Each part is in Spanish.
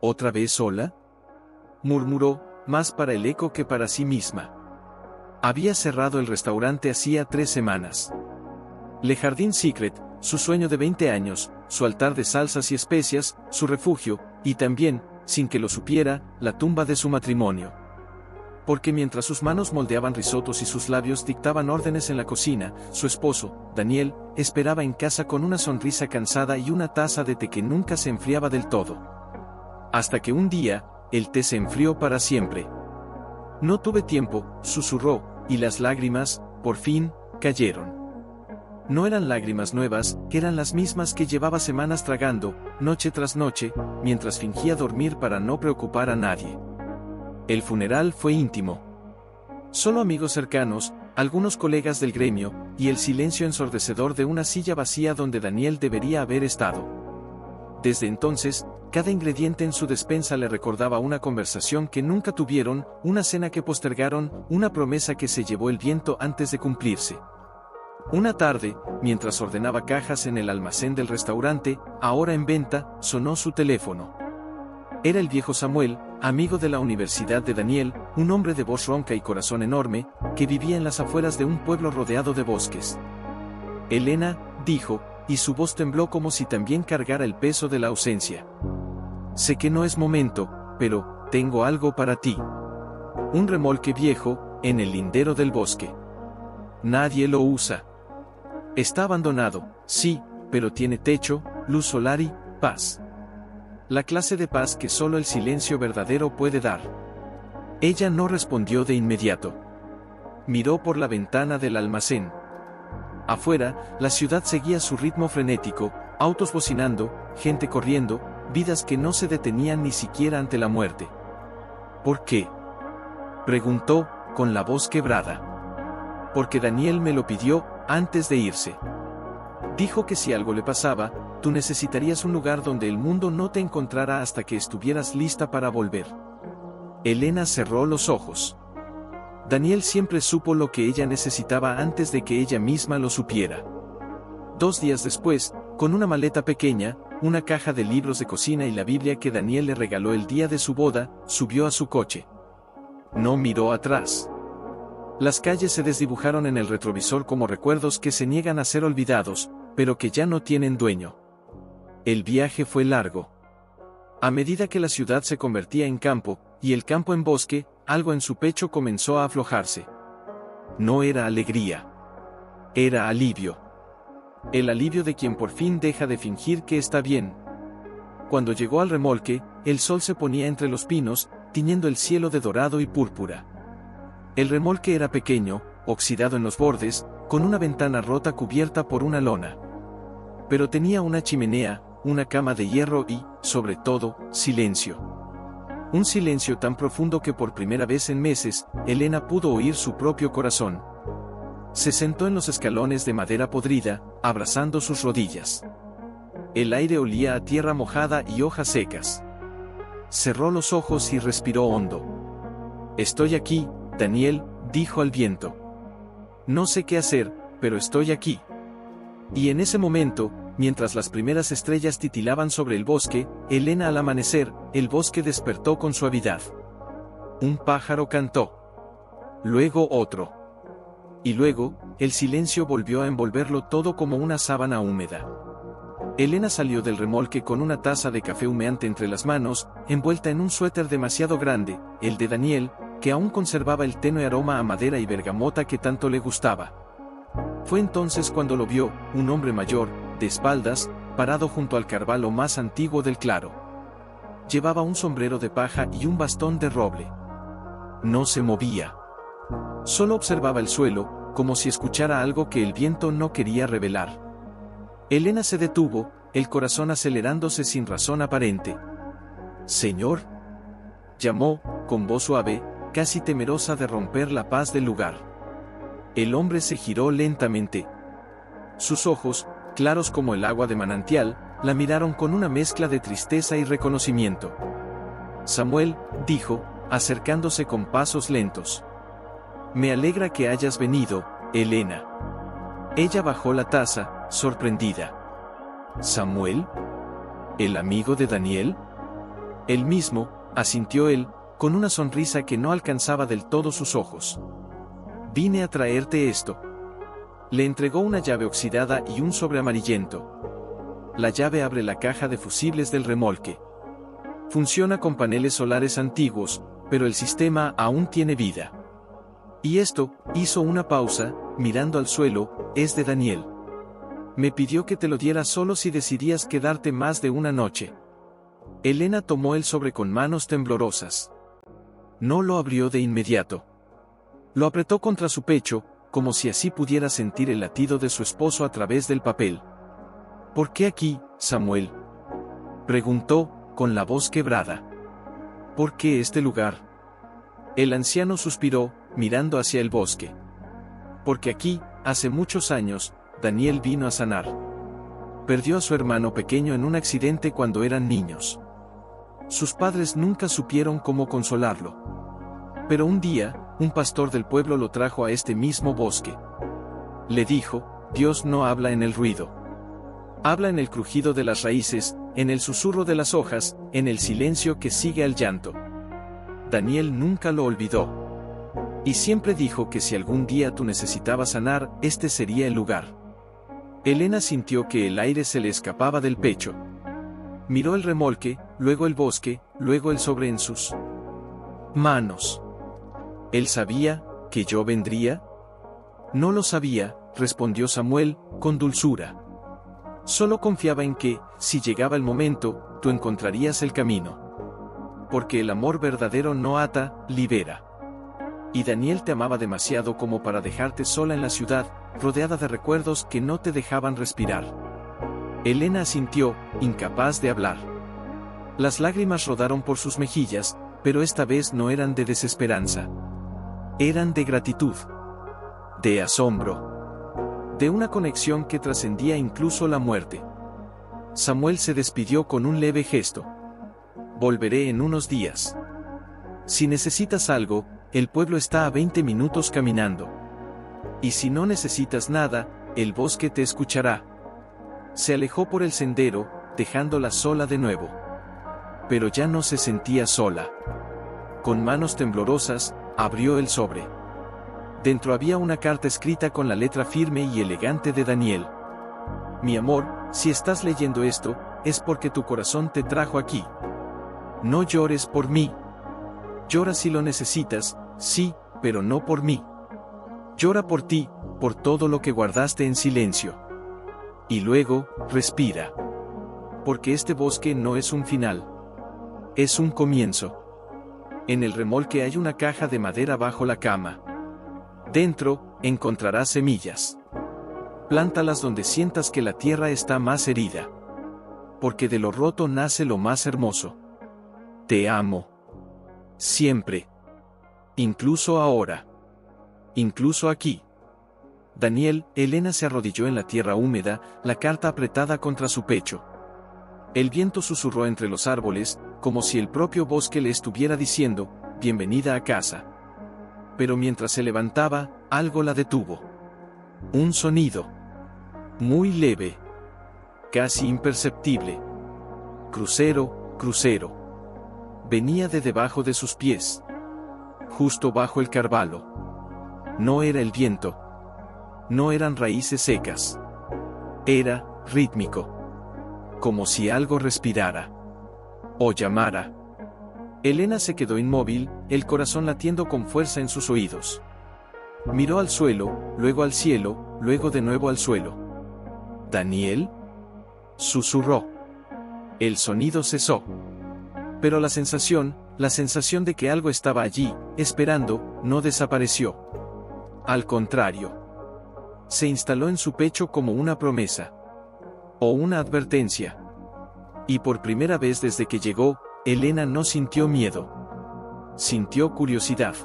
¿Otra vez sola?, murmuró, más para el eco que para sí misma. Había cerrado el restaurante hacía 3 semanas. Le Jardin Secret, su sueño de 20 años, su altar de salsas y especias, su refugio, y también, sin que lo supiera, la tumba de su matrimonio. Porque mientras sus manos moldeaban risotos y sus labios dictaban órdenes en la cocina, su esposo, Daniel, esperaba en casa con una sonrisa cansada y una taza de té que nunca se enfriaba del todo. Hasta que un día, el té se enfrió para siempre. No tuve tiempo, susurró, y las lágrimas, por fin, cayeron. No eran lágrimas nuevas, eran las mismas que llevaba semanas tragando, noche tras noche, mientras fingía dormir para no preocupar a nadie. El funeral fue íntimo. Solo amigos cercanos, algunos colegas del gremio, y el silencio ensordecedor de una silla vacía donde Daniel debería haber estado. Desde entonces, cada ingrediente en su despensa le recordaba una conversación que nunca tuvieron, una cena que postergaron, una promesa que se llevó el viento antes de cumplirse. Una tarde, mientras ordenaba cajas en el almacén del restaurante, ahora en venta, sonó su teléfono. Era el viejo Samuel, amigo de la universidad de Daniel, un hombre de voz ronca y corazón enorme, que vivía en las afueras de un pueblo rodeado de bosques. Elena, dijo, y su voz tembló como si también cargara el peso de la ausencia. Sé que no es momento, pero tengo algo para ti. Un remolque viejo, en el lindero del bosque. Nadie lo usa. Está abandonado, sí, pero tiene techo, luz solar y paz. La clase de paz que solo el silencio verdadero puede dar. Ella no respondió de inmediato. Miró por la ventana del almacén. Afuera, la ciudad seguía su ritmo frenético, autos bocinando, gente corriendo, vidas que no se detenían ni siquiera ante la muerte. ¿Por qué?, preguntó, con la voz quebrada. Porque Daniel me lo pidió, antes de irse. Dijo que si algo le pasaba, tú necesitarías un lugar donde el mundo no te encontrara hasta que estuvieras lista para volver. Elena cerró los ojos. Daniel siempre supo lo que ella necesitaba antes de que ella misma lo supiera. 2 días después, con una maleta pequeña, una caja de libros de cocina y la Biblia que Daniel le regaló el día de su boda, subió a su coche. No miró atrás. Las calles se desdibujaron en el retrovisor como recuerdos que se niegan a ser olvidados, pero que ya no tienen dueño. El viaje fue largo. A medida que la ciudad se convertía en campo, y el campo en bosque, algo en su pecho comenzó a aflojarse. No era alegría. Era alivio. El alivio de quien por fin deja de fingir que está bien. Cuando llegó al remolque, el sol se ponía entre los pinos, tiñendo el cielo de dorado y púrpura. El remolque era pequeño, oxidado en los bordes, con una ventana rota cubierta por una lona. Pero tenía una chimenea, una cama de hierro y, sobre todo, silencio. Un silencio tan profundo que por primera vez en meses, Elena pudo oír su propio corazón. Se sentó en los escalones de madera podrida, abrazando sus rodillas. El aire olía a tierra mojada y hojas secas. Cerró los ojos y respiró hondo. Estoy aquí, Daniel, dijo al viento. No sé qué hacer, pero estoy aquí. Y en ese momento, mientras las primeras estrellas titilaban sobre el bosque, Elena al amanecer, el bosque despertó con suavidad. Un pájaro cantó. Luego otro. Y luego, el silencio volvió a envolverlo todo como una sábana húmeda. Elena salió del remolque con una taza de café humeante entre las manos, envuelta en un suéter demasiado grande, el de Daniel, que aún conservaba el tenue aroma a madera y bergamota que tanto le gustaba. Fue entonces cuando lo vio, un hombre mayor, de espaldas, parado junto al carvalho más antiguo del claro. Llevaba un sombrero de paja y un bastón de roble. No se movía. Solo observaba el suelo, como si escuchara algo que el viento no quería revelar. Elena se detuvo, el corazón acelerándose sin razón aparente. «Señor», llamó, con voz suave, casi temerosa de romper la paz del lugar. El hombre se giró lentamente. Sus ojos, claros como el agua de manantial, la miraron con una mezcla de tristeza y reconocimiento. «Samuel», dijo, acercándose con pasos lentos. «Me alegra que hayas venido, Elena». Ella bajó la taza, sorprendida. «¿Samuel? ¿El amigo de Daniel?». El mismo, asintió él, con una sonrisa que no alcanzaba del todo sus ojos. Vine a traerte esto. Le entregó una llave oxidada y un sobre amarillento. La llave abre la caja de fusibles del remolque. Funciona con paneles solares antiguos, pero el sistema aún tiene vida. Y esto, hizo una pausa, mirando al suelo, es de Daniel. Me pidió que te lo diera solo si decidías quedarte más de una noche. Elena tomó el sobre con manos temblorosas. No lo abrió de inmediato. Lo apretó contra su pecho, como si así pudiera sentir el latido de su esposo a través del papel. ¿Por qué aquí, Samuel?, preguntó, con la voz quebrada. ¿Por qué este lugar? El anciano suspiró, mirando hacia el bosque. Porque aquí, hace muchos años, Daniel vino a sanar. Perdió a su hermano pequeño en un accidente cuando eran niños. Sus padres nunca supieron cómo consolarlo. Pero un día, un pastor del pueblo lo trajo a este mismo bosque. Le dijo, Dios no habla en el ruido. Habla en el crujido de las raíces, en el susurro de las hojas, en el silencio que sigue al llanto. Daniel nunca lo olvidó. Y siempre dijo que si algún día tú necesitabas sanar, este sería el lugar. Elena sintió que el aire se le escapaba del pecho. Miró el remolque, luego el bosque, luego el sobre en sus manos. ¿Él sabía que yo vendría? No lo sabía, respondió Samuel, con dulzura. Solo confiaba en que, si llegaba el momento, tú encontrarías el camino. Porque el amor verdadero no ata, libera. Y Daniel te amaba demasiado como para dejarte sola en la ciudad, rodeada de recuerdos que no te dejaban respirar. Elena asintió, incapaz de hablar. Las lágrimas rodaron por sus mejillas, pero esta vez no eran de desesperanza. Eran de gratitud. De asombro. De una conexión que trascendía incluso la muerte. Samuel se despidió con un leve gesto. Volveré en unos días. Si necesitas algo, el pueblo está a 20 minutos caminando. Y si no necesitas nada, el bosque te escuchará. Se alejó por el sendero, dejándola sola de nuevo. Pero ya no se sentía sola. Con manos temblorosas, abrió el sobre. Dentro había una carta escrita con la letra firme y elegante de Daniel. Mi amor, si estás leyendo esto, es porque tu corazón te trajo aquí. No llores por mí. Llora si lo necesitas, sí, pero no por mí. Llora por ti, por todo lo que guardaste en silencio. Y luego, respira. Porque este bosque no es un final. Es un comienzo. En el remolque hay una caja de madera bajo la cama. Dentro, encontrarás semillas. Plántalas donde sientas que la tierra está más herida. Porque de lo roto nace lo más hermoso. Te amo. Siempre. Incluso ahora. Incluso aquí. Daniel, Elena se arrodilló en la tierra húmeda, la carta apretada contra su pecho. El viento susurró entre los árboles, como si el propio bosque le estuviera diciendo, bienvenida a casa. Pero mientras se levantaba, algo la detuvo. Un sonido. Muy leve. Casi imperceptible. Crucero, crucero. Venía de debajo de sus pies. Justo bajo el carvalho. No era el viento. No eran raíces secas. Era, rítmico. Como si algo respirara. O llamara. Elena se quedó inmóvil, el corazón latiendo con fuerza en sus oídos. Miró al suelo, luego al cielo, luego de nuevo al suelo. ¿Daniel? Susurró. El sonido cesó. Pero la sensación de que algo estaba allí, esperando, no desapareció. Al contrario. Se instaló en su pecho como una promesa. O una advertencia. Y por primera vez desde que llegó, Elena no sintió miedo. Sintió curiosidad.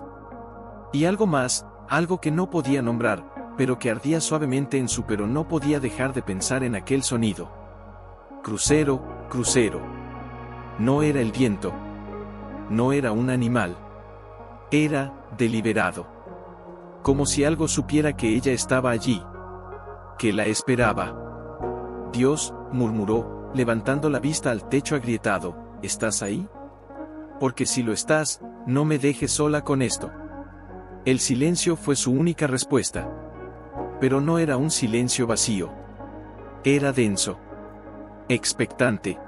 Y algo más, algo que no podía nombrar, pero que ardía suavemente en su pero no podía dejar de pensar en aquel sonido. Crucero, crucero. No era el viento. No era un animal. Era, deliberado. Como si algo supiera que ella estaba allí. Que la esperaba. Dios, murmuró, levantando la vista al techo agrietado, ¿estás ahí? porque si lo estás, no me dejes sola con esto. El silencio fue su única respuesta. Pero no era un silencio vacío. Era denso. Expectante.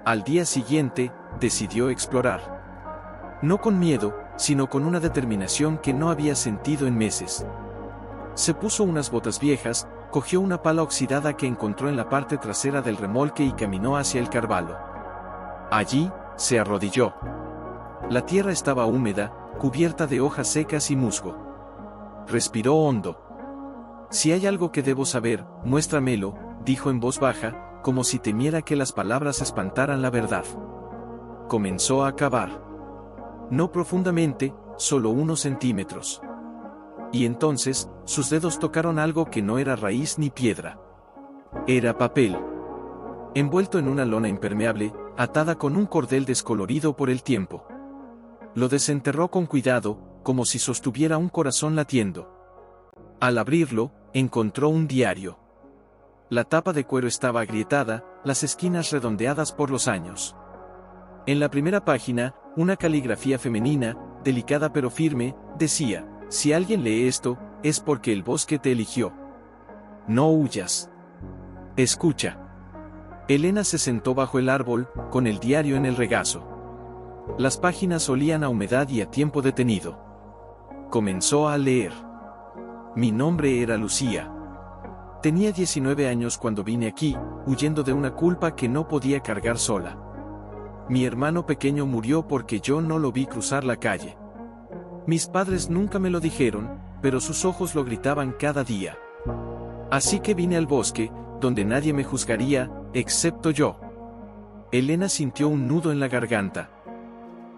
Al día siguiente, decidió explorar. No con miedo, sino con una determinación que no había sentido en meses. Se puso unas botas viejas, cogió una pala oxidada que encontró en la parte trasera del remolque y caminó hacia el carvalho. Allí, se arrodilló. La tierra estaba húmeda, cubierta de hojas secas y musgo. Respiró hondo. Si hay algo que debo saber, muéstramelo, dijo en voz baja, como si temiera que las palabras espantaran la verdad. Comenzó a cavar. No profundamente, solo unos centímetros. Y entonces, sus dedos tocaron algo que no era raíz ni piedra. Era papel. Envuelto en una lona impermeable, atada con un cordel descolorido por el tiempo. Lo desenterró con cuidado, como si sostuviera un corazón latiendo. Al abrirlo, encontró un diario. La tapa de cuero estaba agrietada, las esquinas redondeadas por los años. En la primera página, una caligrafía femenina, delicada pero firme, decía: si alguien lee esto, es porque el bosque te eligió. No huyas. Escucha. Elena se sentó bajo el árbol, con el diario en el regazo. Las páginas olían a humedad y a tiempo detenido. Comenzó a leer. Mi nombre era Lucía. Tenía 19 años cuando vine aquí, huyendo de una culpa que no podía cargar sola. Mi hermano pequeño murió porque yo no lo vi cruzar la calle. Mis padres nunca me lo dijeron, pero sus ojos lo gritaban cada día. Así que vine al bosque, donde nadie me juzgaría, excepto yo. Elena sintió un nudo en la garganta.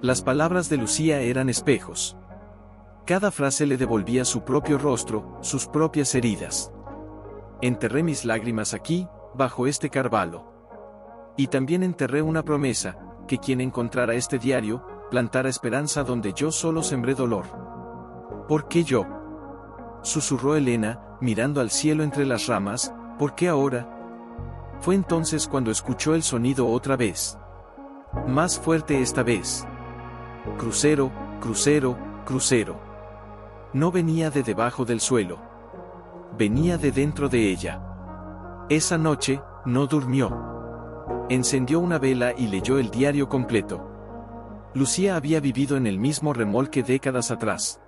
Las palabras de Lucía eran espejos. Cada frase le devolvía su propio rostro, sus propias heridas. Enterré mis lágrimas aquí, bajo este carvalho. Y también enterré una promesa, que quien encontrara este diario, plantara esperanza donde yo solo sembré dolor. ¿Por qué yo? Susurró Elena, mirando al cielo entre las ramas. ¿Por qué ahora? Fue entonces cuando escuchó el sonido otra vez. Más fuerte esta vez. Crucero, crucero, crucero. No venía de debajo del suelo. Venía de dentro de ella. Esa noche, no durmió. Encendió una vela y leyó el diario completo. Lucía había vivido en el mismo remolque décadas atrás.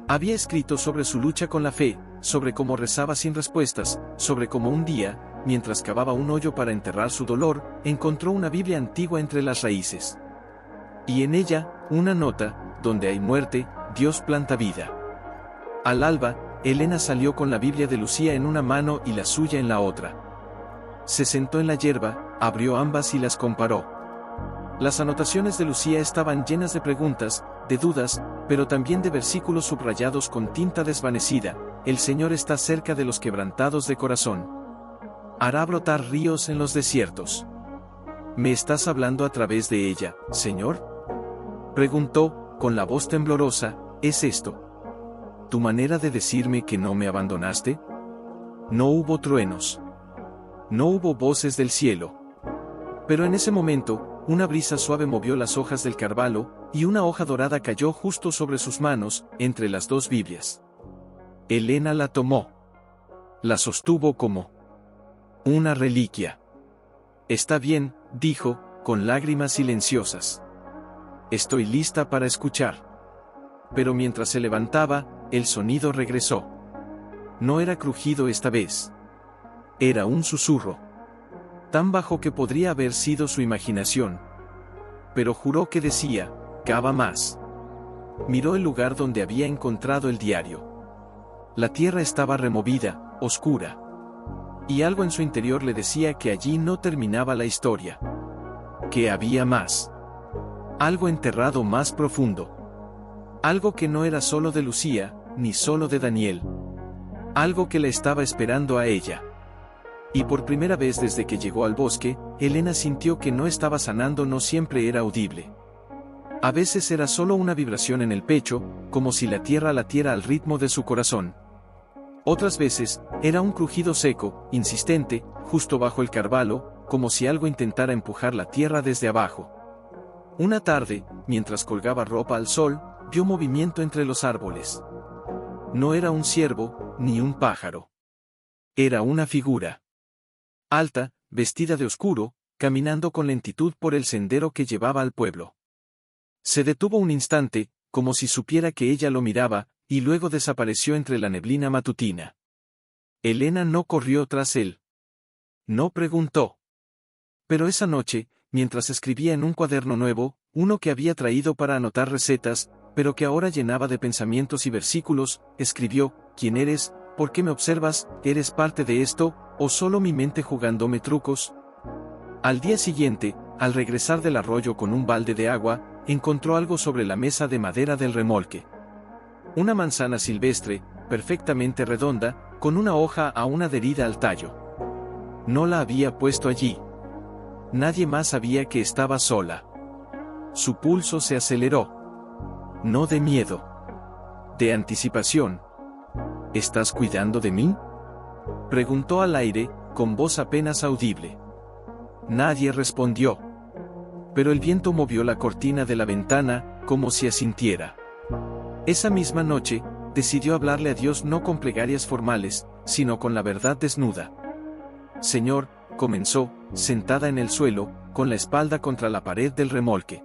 Había escrito sobre su lucha con la fe, sobre cómo rezaba sin respuestas, sobre cómo un día, mientras cavaba un hoyo para enterrar su dolor, encontró una Biblia antigua entre las raíces. Y en ella, una nota: donde hay muerte, Dios planta vida. Al alba, Elena salió con la Biblia de Lucía en una mano y la suya en la otra. Se sentó en la hierba, abrió ambas y las comparó. Las anotaciones de Lucía estaban llenas de preguntas, de dudas, pero también de versículos subrayados con tinta desvanecida. El Señor está cerca de los quebrantados de corazón. Hará brotar ríos en los desiertos. ¿Me estás hablando a través de ella, Señor? Preguntó, con la voz temblorosa. ¿Es esto tu manera de decirme que no me abandonaste? No hubo truenos. No hubo voces del cielo. Pero en ese momento, una brisa suave movió las hojas del carvalho, y una hoja dorada cayó justo sobre sus manos, entre las dos Biblias. Elena la tomó. La sostuvo como una reliquia. Está bien, dijo, con lágrimas silenciosas. Estoy lista para escuchar. Pero mientras se levantaba, el sonido regresó. No era crujido esta vez. Era un susurro. Tan bajo que podría haber sido su imaginación. Pero juró que decía: cava más. Miró el lugar donde había encontrado el diario. La tierra estaba removida, oscura. Y algo en su interior le decía que allí no terminaba la historia. Que había más. Algo enterrado más profundo. Algo que no era solo de Lucía, ni solo de Daniel. Algo que la estaba esperando a ella. Y por primera vez desde que llegó al bosque, Elena sintió que no estaba sanando. No siempre era audible. A veces era solo una vibración en el pecho, como si la tierra latiera al ritmo de su corazón. Otras veces, era un crujido seco, insistente, justo bajo el carvalho, como si algo intentara empujar la tierra desde abajo. Una tarde, mientras colgaba ropa al sol, vio movimiento entre los árboles. No era un ciervo, ni un pájaro. Era una figura. Alta, vestida de oscuro, caminando con lentitud por el sendero que llevaba al pueblo. Se detuvo un instante, como si supiera que ella lo miraba, y luego desapareció entre la neblina matutina. Elena no corrió tras él. No preguntó. Pero esa noche, mientras escribía en un cuaderno nuevo, uno que había traído para anotar recetas, pero que ahora llenaba de pensamientos y versículos, escribió: ¿Quién eres? ¿Por qué me observas? ¿Eres parte de esto, o solo mi mente jugándome trucos? Al día siguiente, al regresar del arroyo con un balde de agua, encontró algo sobre la mesa de madera del remolque. Una manzana silvestre, perfectamente redonda, con una hoja aún adherida al tallo. No la había puesto allí. Nadie más sabía que estaba sola. Su pulso se aceleró. No de miedo. De anticipación. ¿Estás cuidando de mí?, preguntó al aire, con voz apenas audible. Nadie respondió. Pero el viento movió la cortina de la ventana, como si asintiera. Esa misma noche, decidió hablarle a Dios no con plegarias formales, sino con la verdad desnuda. Señor, comenzó, sentada en el suelo, con la espalda contra la pared del remolque.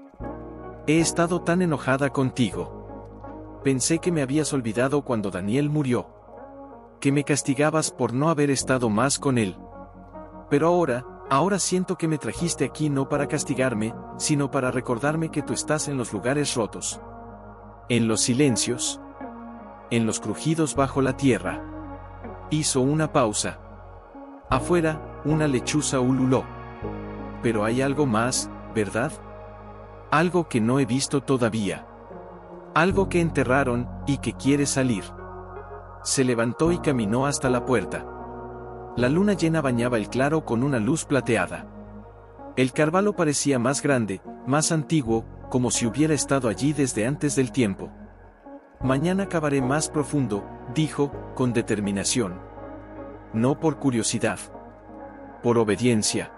He estado tan enojada contigo. Pensé que me habías olvidado cuando Daniel murió. Que me castigabas por no haber estado más con él. Pero ahora siento que me trajiste aquí no para castigarme, sino para recordarme que tú estás en los lugares rotos. En los silencios. En los crujidos bajo la tierra. Hizo una pausa. Afuera, una lechuza ululó. Pero hay algo más, ¿verdad? Algo que no he visto todavía. Algo que enterraron, y que quiere salir. Se levantó y caminó hasta la puerta. La luna llena bañaba el claro con una luz plateada. El carvalho parecía más grande, más antiguo, como si hubiera estado allí desde antes del tiempo. Mañana cavaré más profundo, dijo, con determinación. No por curiosidad. Por obediencia.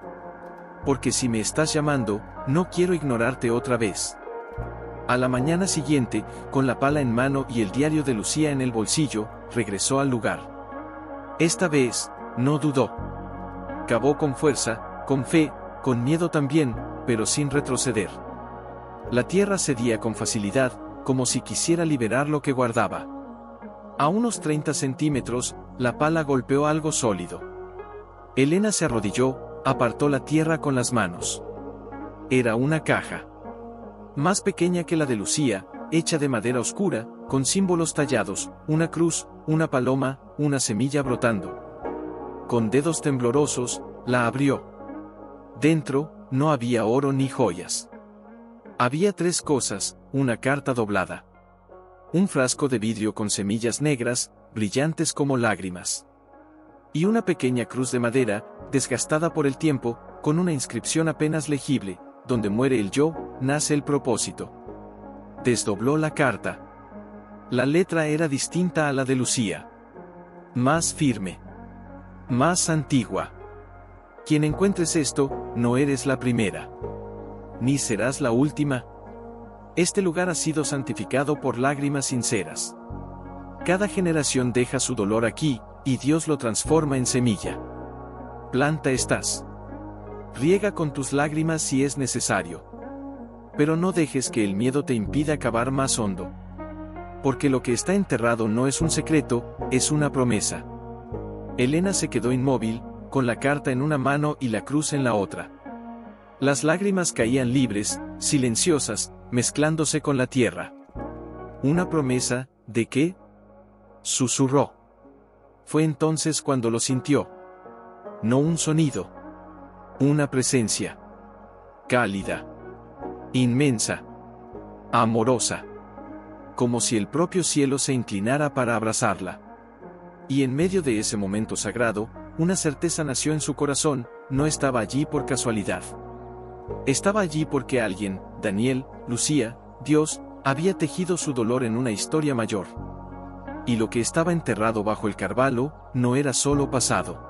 Porque si me estás llamando, no quiero ignorarte otra vez. A la mañana siguiente, con la pala en mano y el diario de Lucía en el bolsillo, regresó al lugar. Esta vez, no dudó. Cavó con fuerza, con fe, con miedo también, pero sin retroceder. La tierra cedía con facilidad, como si quisiera liberar lo que guardaba. A unos 30 centímetros, la pala golpeó algo sólido. Elena se arrodilló, apartó la tierra con las manos. Era una caja. Más pequeña que la de Lucía, hecha de madera oscura, con símbolos tallados, una cruz, una paloma, una semilla brotando. Con dedos temblorosos, la abrió. Dentro, no había oro ni joyas. Había 3 cosas: una carta doblada. Un frasco de vidrio con semillas negras, brillantes como lágrimas. Y una pequeña cruz de madera, desgastada por el tiempo, con una inscripción apenas legible: donde muere el yo, nace el propósito. Desdobló la carta. La letra era distinta a la de Lucía. Más firme. Más antigua. Quien encuentres esto, no eres la primera. Ni serás la última. Este lugar ha sido santificado por lágrimas sinceras. Cada generación deja su dolor aquí, y Dios lo transforma en semilla. Planta estás. Riega con tus lágrimas si es necesario. Pero no dejes que el miedo te impida cavar más hondo. Porque lo que está enterrado no es un secreto, es una promesa. Elena se quedó inmóvil, con la carta en una mano y la cruz en la otra. Las lágrimas caían libres, silenciosas, mezclándose con la tierra. ¿Una promesa, de qué?, susurró. Fue entonces cuando lo sintió. No un sonido. Una presencia. Cálida. Inmensa. Amorosa. Como si el propio cielo se inclinara para abrazarla. Y en medio de ese momento sagrado, una certeza nació en su corazón: no estaba allí por casualidad. Estaba allí porque alguien, Daniel, Lucía, Dios, había tejido su dolor en una historia mayor. Y lo que estaba enterrado bajo el carvalho, no era solo pasado.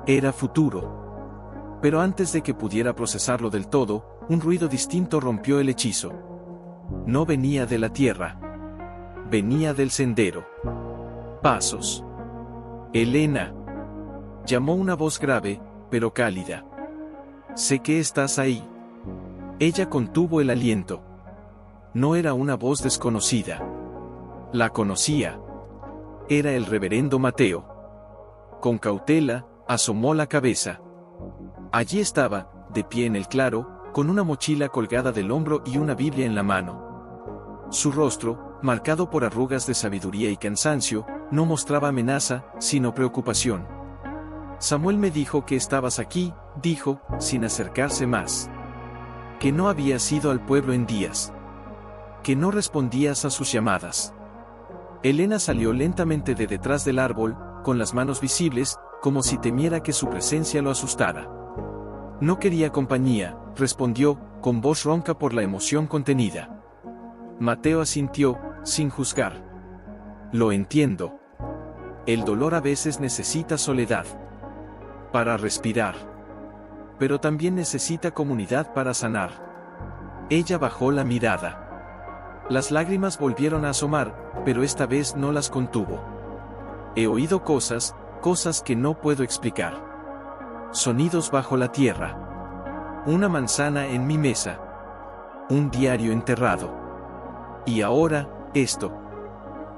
Era futuro. pero antes de que pudiera procesarlo del todo, un ruido distinto rompió el hechizo. No venía de la tierra. Venía del sendero. Pasos. Elena. Llamó una voz grave, pero cálida. Sé que estás ahí. Ella contuvo el aliento. No era una voz desconocida. La conocía. Era el reverendo Mateo. Con cautela, asomó la cabeza. Allí estaba, de pie en el claro, con una mochila colgada del hombro y una Biblia en la mano. Su rostro, marcado por arrugas de sabiduría y cansancio, no mostraba amenaza, sino preocupación. Samuel me dijo que estabas aquí, dijo, sin acercarse más. Que no habías ido al pueblo en días. Que no respondías a sus llamadas. Elena salió lentamente de detrás del árbol, con las manos visibles, como si temiera que su presencia lo asustara. No quería compañía, respondió, con voz ronca por la emoción contenida. Mateo asintió, sin juzgar. Lo entiendo. El dolor a veces necesita soledad para respirar. Pero también necesita comunidad para sanar. Ella bajó la mirada. Las lágrimas volvieron a asomar, pero esta vez no las contuvo. He oído cosas que no puedo explicar. Sonidos bajo la tierra. Una manzana en mi mesa. Un diario enterrado. Y ahora, esto.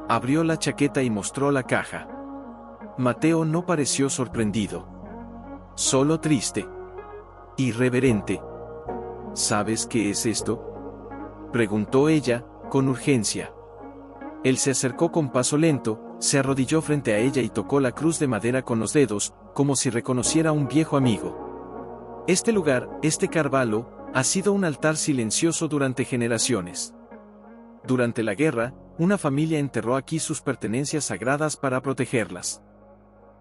Abrió la chaqueta y mostró la caja. Mateo no pareció sorprendido. Solo triste. Irreverente. ¿Sabes qué es esto?, preguntó ella, con urgencia. Él se acercó con paso lento, se arrodilló frente a ella y tocó la cruz de madera con los dedos, como si reconociera a un viejo amigo. Este lugar, este Carvalho, ha sido un altar silencioso durante generaciones. Durante la guerra, una familia enterró aquí sus pertenencias sagradas para protegerlas.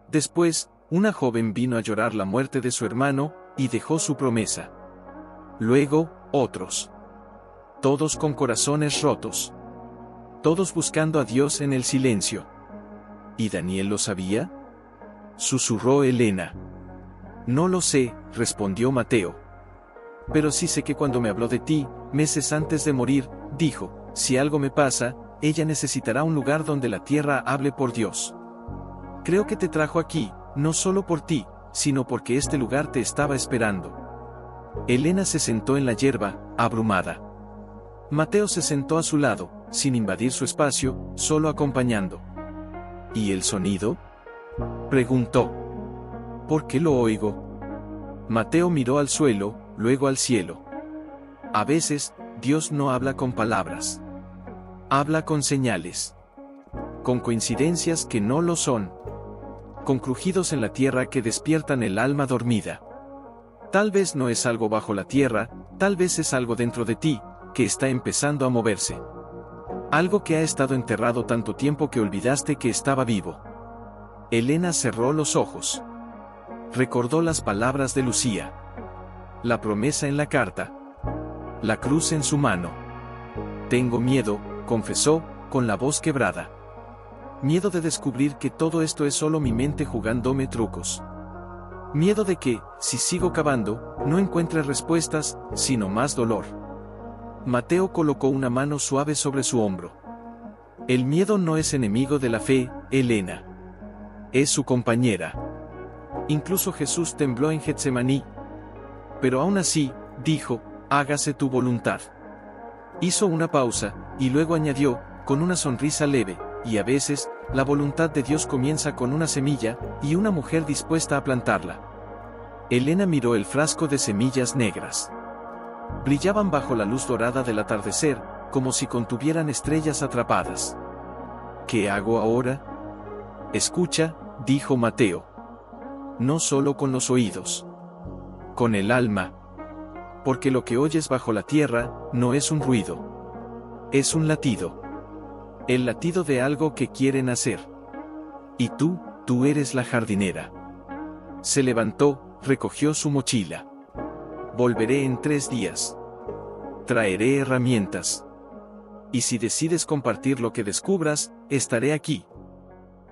Después, una joven vino a llorar la muerte de su hermano, y dejó su promesa. Luego, otros. Todos con corazones rotos. Todos buscando a Dios en el silencio. ¿Y Daniel lo sabía?, susurró Elena. No lo sé, respondió Mateo. Pero sí sé que cuando me habló de ti, meses antes de morir, dijo, si algo me pasa, ella necesitará un lugar donde la tierra hable por Dios. Creo que te trajo aquí, no solo por ti, sino porque este lugar te estaba esperando. Elena se sentó en la hierba, abrumada. Mateo se sentó a su lado, sin invadir su espacio, solo acompañando. ¿Y el sonido?, preguntó. ¿Por qué lo oigo? Mateo miró al suelo, luego al cielo. A veces, Dios no habla con palabras. Habla con señales. Con coincidencias que no lo son. Con crujidos en la tierra que despiertan el alma dormida. Tal vez no es algo bajo la tierra, tal vez es algo dentro de ti, que está empezando a moverse. Algo que ha estado enterrado tanto tiempo que olvidaste que estaba vivo. Elena cerró los ojos. Recordó las palabras de Lucía. La promesa en la carta. La cruz en su mano. Tengo miedo, confesó, con la voz quebrada. Miedo de descubrir que todo esto es solo mi mente jugándome trucos. Miedo de que, si sigo cavando, no encuentre respuestas, sino más dolor. Mateo colocó una mano suave sobre su hombro. El miedo no es enemigo de la fe, Elena. Es su compañera. Incluso Jesús tembló en Getsemaní. Pero aún así, dijo, hágase tu voluntad. Hizo una pausa, y luego añadió, con una sonrisa leve, y a veces, la voluntad de Dios comienza con una semilla, y una mujer dispuesta a plantarla. Elena miró el frasco de semillas negras. Brillaban bajo la luz dorada del atardecer, como si contuvieran estrellas atrapadas. ¿Qué hago ahora? Escucha, dijo Mateo. No solo con los oídos. Con el alma. Porque lo que oyes bajo la tierra, no es un ruido. Es un latido. El latido de algo que quiere nacer. Y tú eres la jardinera. Se levantó, recogió su mochila. Volveré en 3 días. Traeré herramientas. Y si decides compartir lo que descubras, estaré aquí.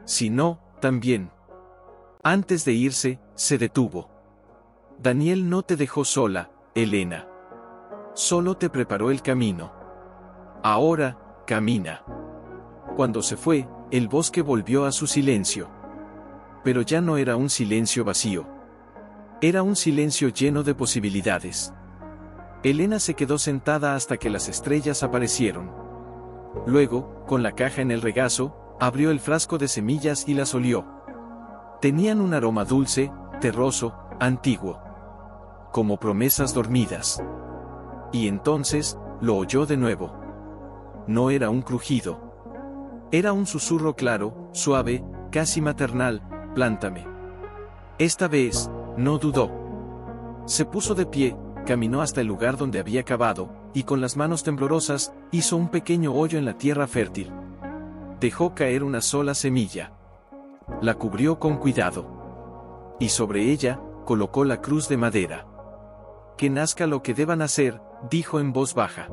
Si no, también. Antes de irse, se detuvo. Daniel no te dejó sola, Elena. Solo te preparó el camino. Ahora, camina. Cuando se fue, el bosque volvió a su silencio. Pero ya no era un silencio vacío. Era un silencio lleno de posibilidades. Elena se quedó sentada hasta que las estrellas aparecieron. Luego, con la caja en el regazo, abrió el frasco de semillas y las olió. Tenían un aroma dulce, terroso, antiguo. Como promesas dormidas. Y entonces, lo oyó de nuevo. No era un crujido. Era un susurro claro, suave, casi maternal: plántame. Esta vez, no dudó. Se puso de pie, caminó hasta el lugar donde había cavado, y con las manos temblorosas, hizo un pequeño hoyo en la tierra fértil. Dejó caer una sola semilla. La cubrió con cuidado. Y sobre ella, colocó la cruz de madera. Que nazca lo que deba nacer, dijo en voz baja.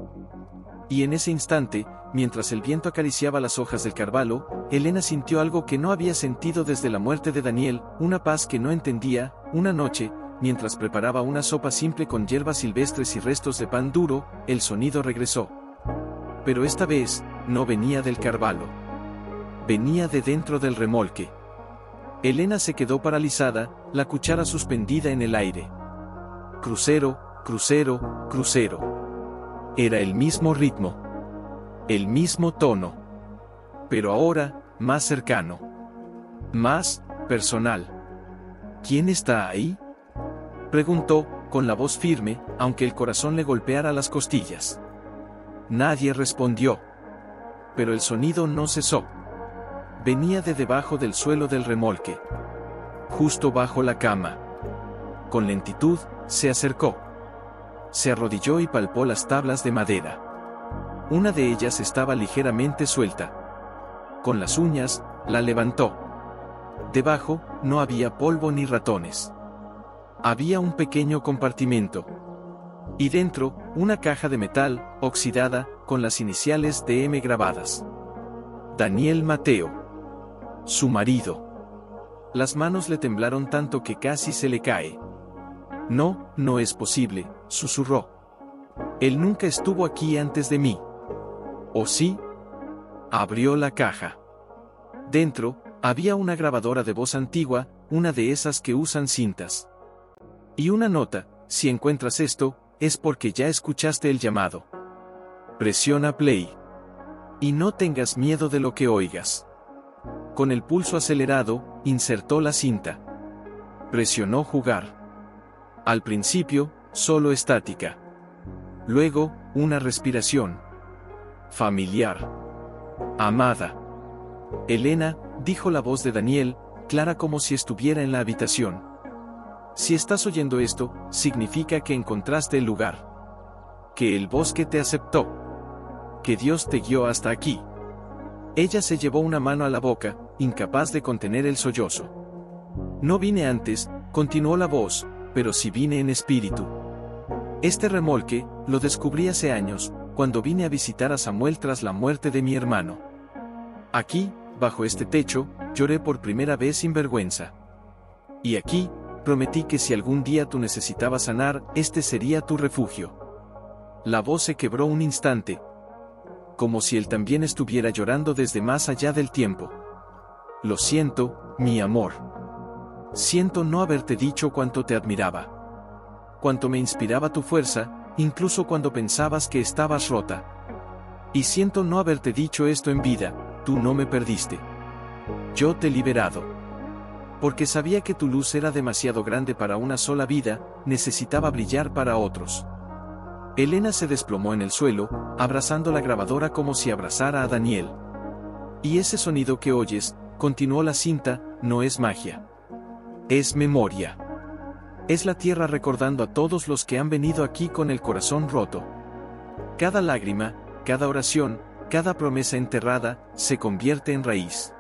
Y en ese instante, mientras el viento acariciaba las hojas del carvalho, Elena sintió algo que no había sentido desde la muerte de Daniel, una paz que no entendía. Una noche, mientras preparaba una sopa simple con hierbas silvestres y restos de pan duro, el sonido regresó. Pero esta vez, no venía del carvalho. Venía de dentro del remolque. Elena se quedó paralizada, la cuchara suspendida en el aire. Crucero, crucero, crucero. Era el mismo ritmo. El mismo tono. Pero ahora, más cercano. Más personal. ¿Quién está ahí?, preguntó, con la voz firme, aunque el corazón le golpeara las costillas. Nadie respondió. Pero el sonido no cesó. Venía de debajo del suelo del remolque. Justo bajo la cama. Con lentitud, se acercó. Se arrodilló y palpó las tablas de madera. Una de ellas estaba ligeramente suelta. Con las uñas, la levantó. Debajo, no había polvo ni ratones. Había un pequeño compartimento. Y dentro, una caja de metal, oxidada, con las iniciales de M grabadas. Daniel Mateo. Su marido. Las manos le temblaron tanto que casi se le cae. No, no es posible, susurró. Él nunca estuvo aquí antes de mí. ¿O sí? Abrió la caja. Dentro, había una grabadora de voz antigua, una de esas que usan cintas. Y una nota: si encuentras esto, es porque ya escuchaste el llamado. Presiona play. Y no tengas miedo de lo que oigas. Con el pulso acelerado, insertó la cinta. Presionó jugar. Al principio, solo estática. Luego, una respiración. Familiar. Amada. Elena, dijo la voz de Daniel, clara como si estuviera en la habitación. Si estás oyendo esto, significa que encontraste el lugar. Que el bosque te aceptó. Que Dios te guió hasta aquí. Ella se llevó una mano a la boca, incapaz de contener el sollozo. No vine antes, continuó la voz, pero sí vine en espíritu. Este remolque, lo descubrí hace años, cuando vine a visitar a Samuel tras la muerte de mi hermano. Aquí, bajo este techo, lloré por primera vez sin vergüenza. Y aquí, prometí que si algún día tú necesitabas sanar, este sería tu refugio. La voz se quebró un instante. Como si él también estuviera llorando desde más allá del tiempo. Lo siento, mi amor. Siento no haberte dicho cuánto te admiraba. Cuánto me inspiraba tu fuerza, incluso cuando pensabas que estabas rota. Y siento no haberte dicho esto en vida: tú no me perdiste. Yo te he liberado. Porque sabía que tu luz era demasiado grande para una sola vida, necesitaba brillar para otros. Elena se desplomó en el suelo, abrazando la grabadora como si abrazara a Daniel. Y ese sonido que oyes, continuó la cinta, no es magia. Es memoria. Es la tierra recordando a todos los que han venido aquí con el corazón roto. Cada lágrima, cada oración, cada promesa enterrada, se convierte en raíz.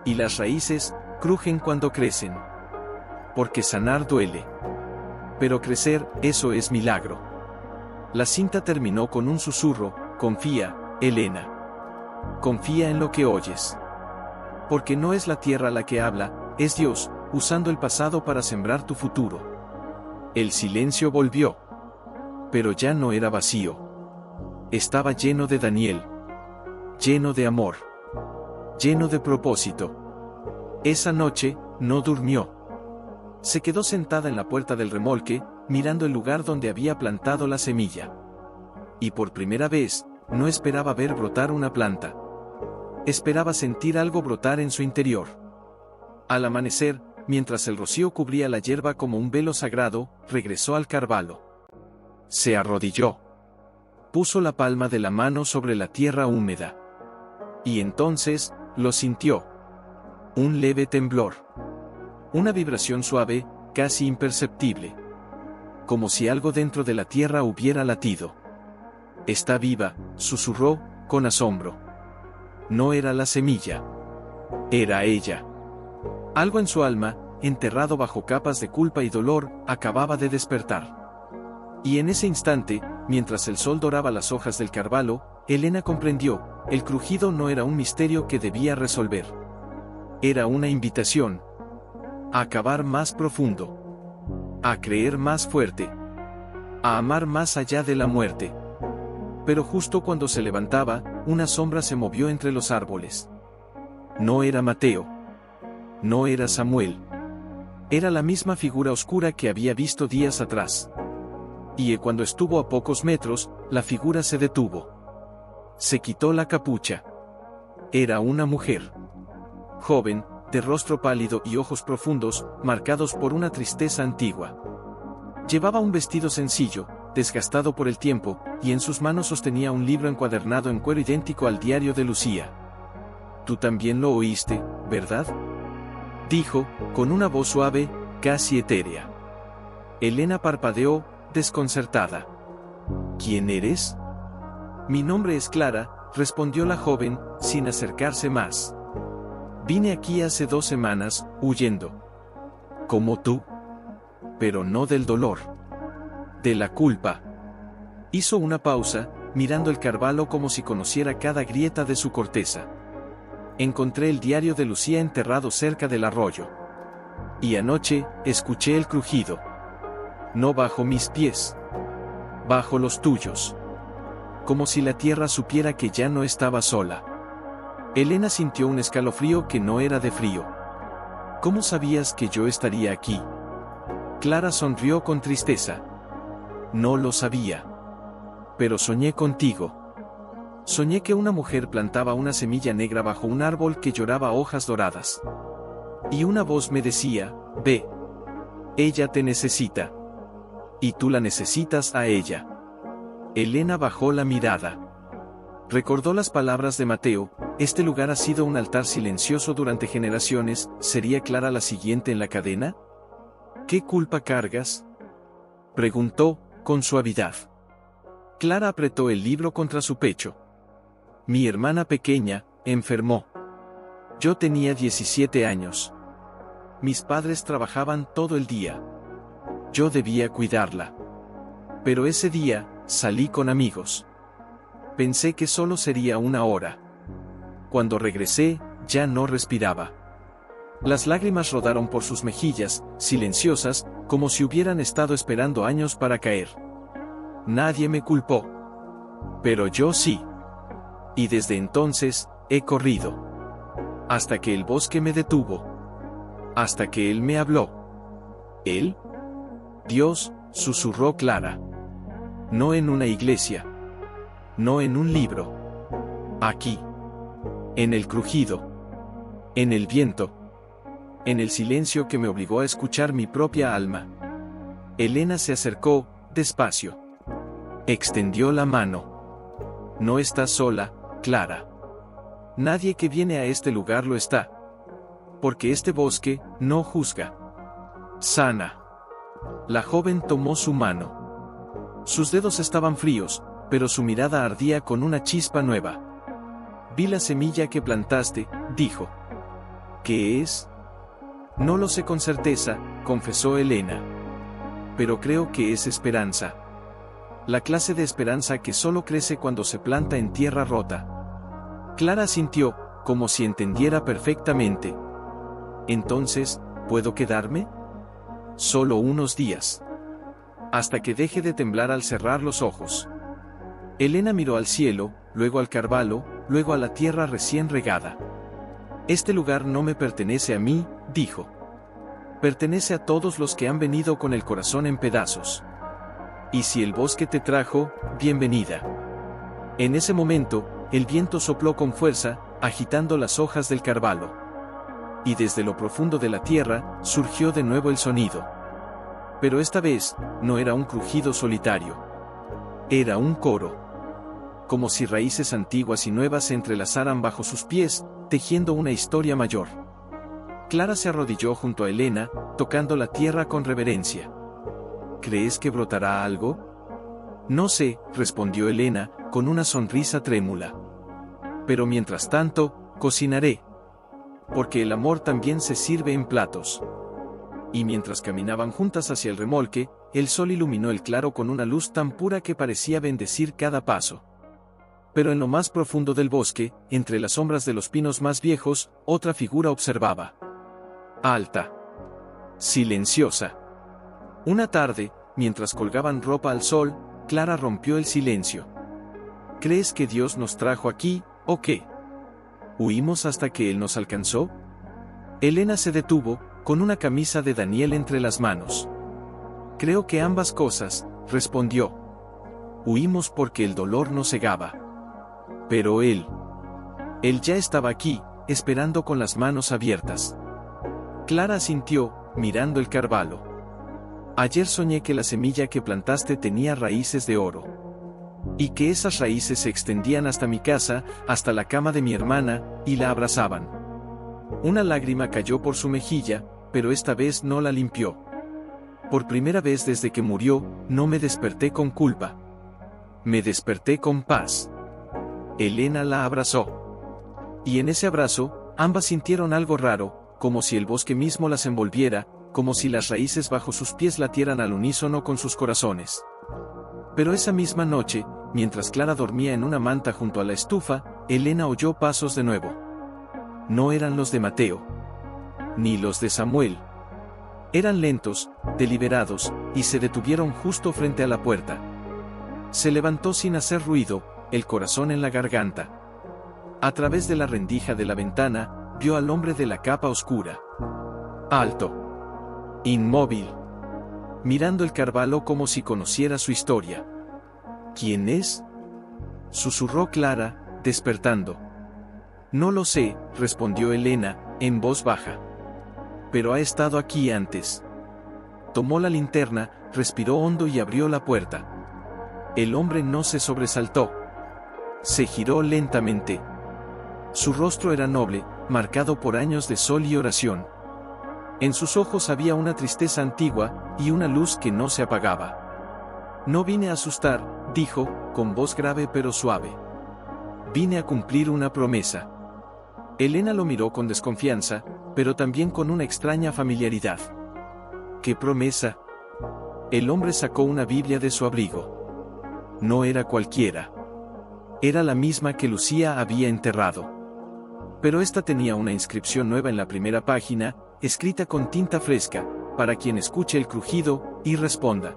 Y las raíces, crujen cuando crecen. Porque sanar duele. Pero crecer, eso es milagro. La cinta terminó con un susurro: confía, Elena. Confía en lo que oyes. Porque no es la tierra la que habla, es Dios, usando el pasado para sembrar tu futuro. El silencio volvió. Pero ya no era vacío. Estaba lleno de Daniel. Lleno de amor. Lleno de propósito. Esa noche, no durmió. Se quedó sentada en la puerta del remolque, mirando el lugar donde había plantado la semilla. Y por primera vez, no esperaba ver brotar una planta. Esperaba sentir algo brotar en su interior. Al amanecer, mientras el rocío cubría la hierba como un velo sagrado, regresó al carvalho. Se arrodilló. Puso la palma de la mano sobre la tierra húmeda. Y entonces, lo sintió. Un leve temblor. Una vibración suave, casi imperceptible. Como si algo dentro de la tierra hubiera latido. «Está viva», susurró, con asombro. No era la semilla. Era ella. Algo en su alma, enterrado bajo capas de culpa y dolor, acababa de despertar. Y en ese instante, mientras el sol doraba las hojas del carvalho, Elena comprendió, el crujido no era un misterio que debía resolver. Era una invitación. A cavar más profundo. A creer más fuerte. A amar más allá de la muerte. Pero justo cuando se levantaba, una sombra se movió entre los árboles. No era Mateo. No era Samuel. Era la misma figura oscura que había visto días atrás. Y cuando estuvo a pocos metros, la figura se detuvo. Se quitó la capucha. Era una mujer. Joven, de rostro pálido y ojos profundos, marcados por una tristeza antigua. Llevaba un vestido sencillo, desgastado por el tiempo, y en sus manos sostenía un libro encuadernado en cuero idéntico al diario de Lucía. «Tú también lo oíste, ¿verdad?», dijo, con una voz suave, casi etérea. Elena parpadeó, desconcertada. «¿Quién eres?». «Mi nombre es Clara», respondió la joven, sin acercarse más. «Vine aquí hace 2 semanas, huyendo». «¿Como tú?». «Pero no del dolor. De la culpa». Hizo una pausa, mirando el carvalho como si conociera cada grieta de su corteza. «Encontré el diario de Lucía enterrado cerca del arroyo. Y anoche, escuché el crujido. No bajo mis pies. Bajo los tuyos. Como si la tierra supiera que ya no estaba sola». Elena sintió un escalofrío que no era de frío. «¿Cómo sabías que yo estaría aquí?». Clara sonrió con tristeza. «No lo sabía. Pero soñé contigo. Soñé que una mujer plantaba una semilla negra bajo un árbol que lloraba hojas doradas. Y una voz me decía, ve. Ella te necesita. Y tú la necesitas a ella». Elena bajó la mirada. Recordó las palabras de Mateo, «Este lugar ha sido un altar silencioso durante generaciones». ¿Sería Clara la siguiente en la cadena? «¿Qué culpa cargas?», preguntó, con suavidad. Clara apretó el libro contra su pecho. «Mi hermana pequeña, enfermó. Yo tenía 17 años. Mis padres trabajaban todo el día. Yo debía cuidarla. Pero ese día, salí con amigos. Pensé que solo sería 1 hora. Cuando regresé, ya no respiraba». Las lágrimas rodaron por sus mejillas, silenciosas, como si hubieran estado esperando años para caer. «Nadie me culpó. Pero yo sí. Y desde entonces, he corrido. Hasta que el bosque me detuvo. Hasta que él me habló». «¿Él?». «Dios», susurró Clara. «No en una iglesia. No en un libro. Aquí. En el crujido. En el viento. En el silencio que me obligó a escuchar mi propia alma». Elena se acercó, despacio. Extendió la mano. «No estás sola, Clara. Nadie que viene a este lugar lo está. Porque este bosque, no juzga. Sana». La joven tomó su mano. Sus dedos estaban fríos, pero su mirada ardía con una chispa nueva. «Vi la semilla que plantaste», dijo. «¿Qué es?». «No lo sé con certeza», confesó Elena. «Pero creo que es esperanza. La clase de esperanza que solo crece cuando se planta en tierra rota». Clara asintió, como si entendiera perfectamente. «Entonces, ¿puedo quedarme?». «Solo unos días». hasta que deje de temblar al cerrar los ojos. Elena miró al cielo, luego al Carvalho, luego a la tierra recién regada. Este lugar no me pertenece a mí, dijo. Pertenece a todos los que han venido con el corazón en pedazos. Y si el bosque te trajo, bienvenida. En ese momento, el viento sopló con fuerza, agitando las hojas del Carvalho. Y desde lo profundo de la tierra, surgió de nuevo el sonido. Pero esta vez, no era un crujido solitario. Era un coro. Como si raíces antiguas y nuevas se entrelazaran bajo sus pies, tejiendo una historia mayor. Clara se arrodilló junto a Elena, tocando la tierra con reverencia. ¿Crees que brotará algo? No sé, respondió Elena, con una sonrisa trémula. Pero mientras tanto, cocinaré. Porque el amor también se sirve en platos. Y mientras caminaban juntas hacia el remolque, el sol iluminó el claro con una luz tan pura que parecía bendecir cada paso. Pero en lo más profundo del bosque, entre las sombras de los pinos más viejos, otra figura observaba. Alta. Silenciosa. Una tarde, mientras colgaban ropa al sol, Clara rompió el silencio. ¿Crees que Dios nos trajo aquí, o qué? ¿Huimos hasta que Él nos alcanzó? Elena se detuvo, con una camisa de Daniel entre las manos. Creo que ambas cosas, respondió. Huimos porque el dolor nos cegaba. Pero Él ya estaba aquí, esperando con las manos abiertas. Clara asintió, mirando el Carvalho. Ayer soñé que la semilla que plantaste tenía raíces de oro. Y que esas raíces se extendían hasta mi casa, hasta la cama de mi hermana, y la abrazaban. Una lágrima cayó por su mejilla, pero esta vez no la limpió. Por primera vez desde que murió, no me desperté con culpa. Me desperté con paz. Elena la abrazó. Y en ese abrazo, ambas sintieron algo raro, como si el bosque mismo las envolviera, como si las raíces bajo sus pies latieran al unísono con sus corazones. Pero esa misma noche, mientras Clara dormía en una manta junto a la estufa, Elena oyó pasos de nuevo. No eran los de Mateo. Ni los de Samuel. Eran lentos, deliberados, y se detuvieron justo frente a la puerta. Se levantó sin hacer ruido, el corazón en la garganta. A través de la rendija de la ventana, vio al hombre de la capa oscura. Alto. Inmóvil. Mirando el Carvalho como si conociera su historia. ¿Quién es? Susurró Clara, despertando. No lo sé, respondió Elena, en voz baja. Pero ha estado aquí antes. Tomó la linterna, respiró hondo y abrió la puerta. El hombre no se sobresaltó. Se giró lentamente. Su rostro era noble, marcado por años de sol y oración. En sus ojos había una tristeza antigua, y una luz que no se apagaba. No vine a asustar, dijo, con voz grave pero suave. Vine a cumplir una promesa. Elena lo miró con desconfianza, pero también con una extraña familiaridad. ¿Qué promesa? El hombre sacó una Biblia de su abrigo. No era cualquiera. Era la misma que Lucía había enterrado. Pero esta tenía una inscripción nueva en la primera página, escrita con tinta fresca, para quien escuche el crujido, y responda.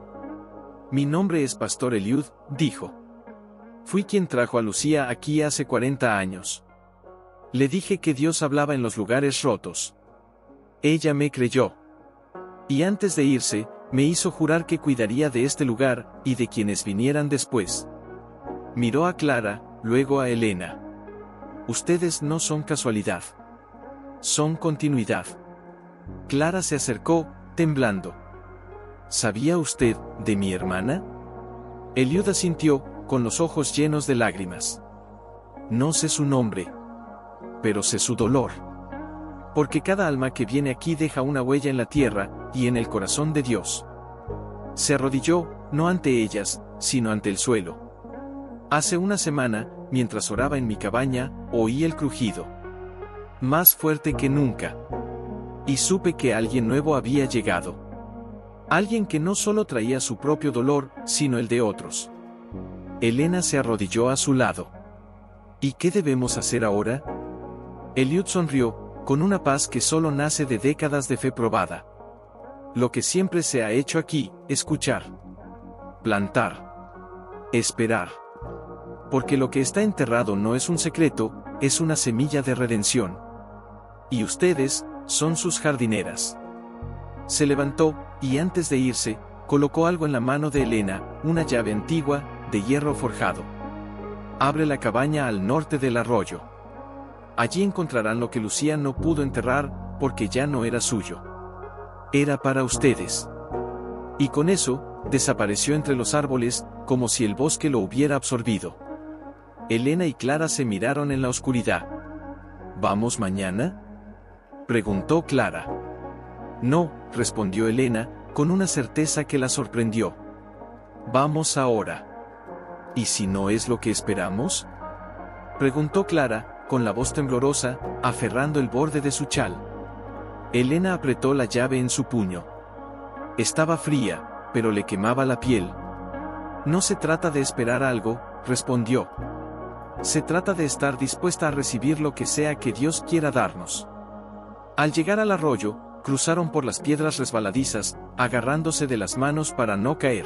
Mi nombre es Pastor Eliud, dijo. Fui quien trajo a Lucía aquí hace 40 años. Le dije que Dios hablaba en los lugares rotos. Ella me creyó. Y antes de irse, me hizo jurar que cuidaría de este lugar, y de quienes vinieran después. Miró a Clara, luego a Elena. Ustedes no son casualidad. Son continuidad. Clara se acercó, temblando. ¿Sabía usted de mi hermana? Eliud asintió, con los ojos llenos de lágrimas. No sé su nombre. Pero sé su dolor. Porque cada alma que viene aquí deja una huella en la tierra, y en el corazón de Dios. Se arrodilló, no ante ellas, sino ante el suelo. Hace una semana, mientras oraba en mi cabaña, oí el crujido. Más fuerte que nunca. Y supe que alguien nuevo había llegado. Alguien que no solo traía su propio dolor, sino el de otros. Elena se arrodilló a su lado. ¿Y qué debemos hacer ahora? Eliud sonrió, con una paz que solo nace de décadas de fe probada. Lo que siempre se ha hecho aquí, escuchar. plantar. Esperar. Porque lo que está enterrado no es un secreto, es una semilla de redención. Y ustedes, son sus jardineras. Se levantó, y antes de irse, colocó algo en la mano de Elena, una llave antigua, de hierro forjado. Abre la cabaña al norte del arroyo. Allí encontrarán lo que Lucía no pudo enterrar, porque ya no era suyo. Era para ustedes. Y con eso, desapareció entre los árboles, como si el bosque lo hubiera absorbido. Elena y Clara se miraron en la oscuridad. ¿Vamos mañana?, preguntó Clara. No, respondió Elena, con una certeza que la sorprendió. Vamos ahora. ¿Y si no es lo que esperamos?, preguntó Clara, con la voz temblorosa, aferrando el borde de su chal. Elena apretó la llave en su puño. Estaba fría, pero le quemaba la piel. No se trata de esperar algo, respondió. Se trata de estar dispuesta a recibir lo que sea que Dios quiera darnos. Al llegar al arroyo, cruzaron por las piedras resbaladizas, agarrándose de las manos para no caer.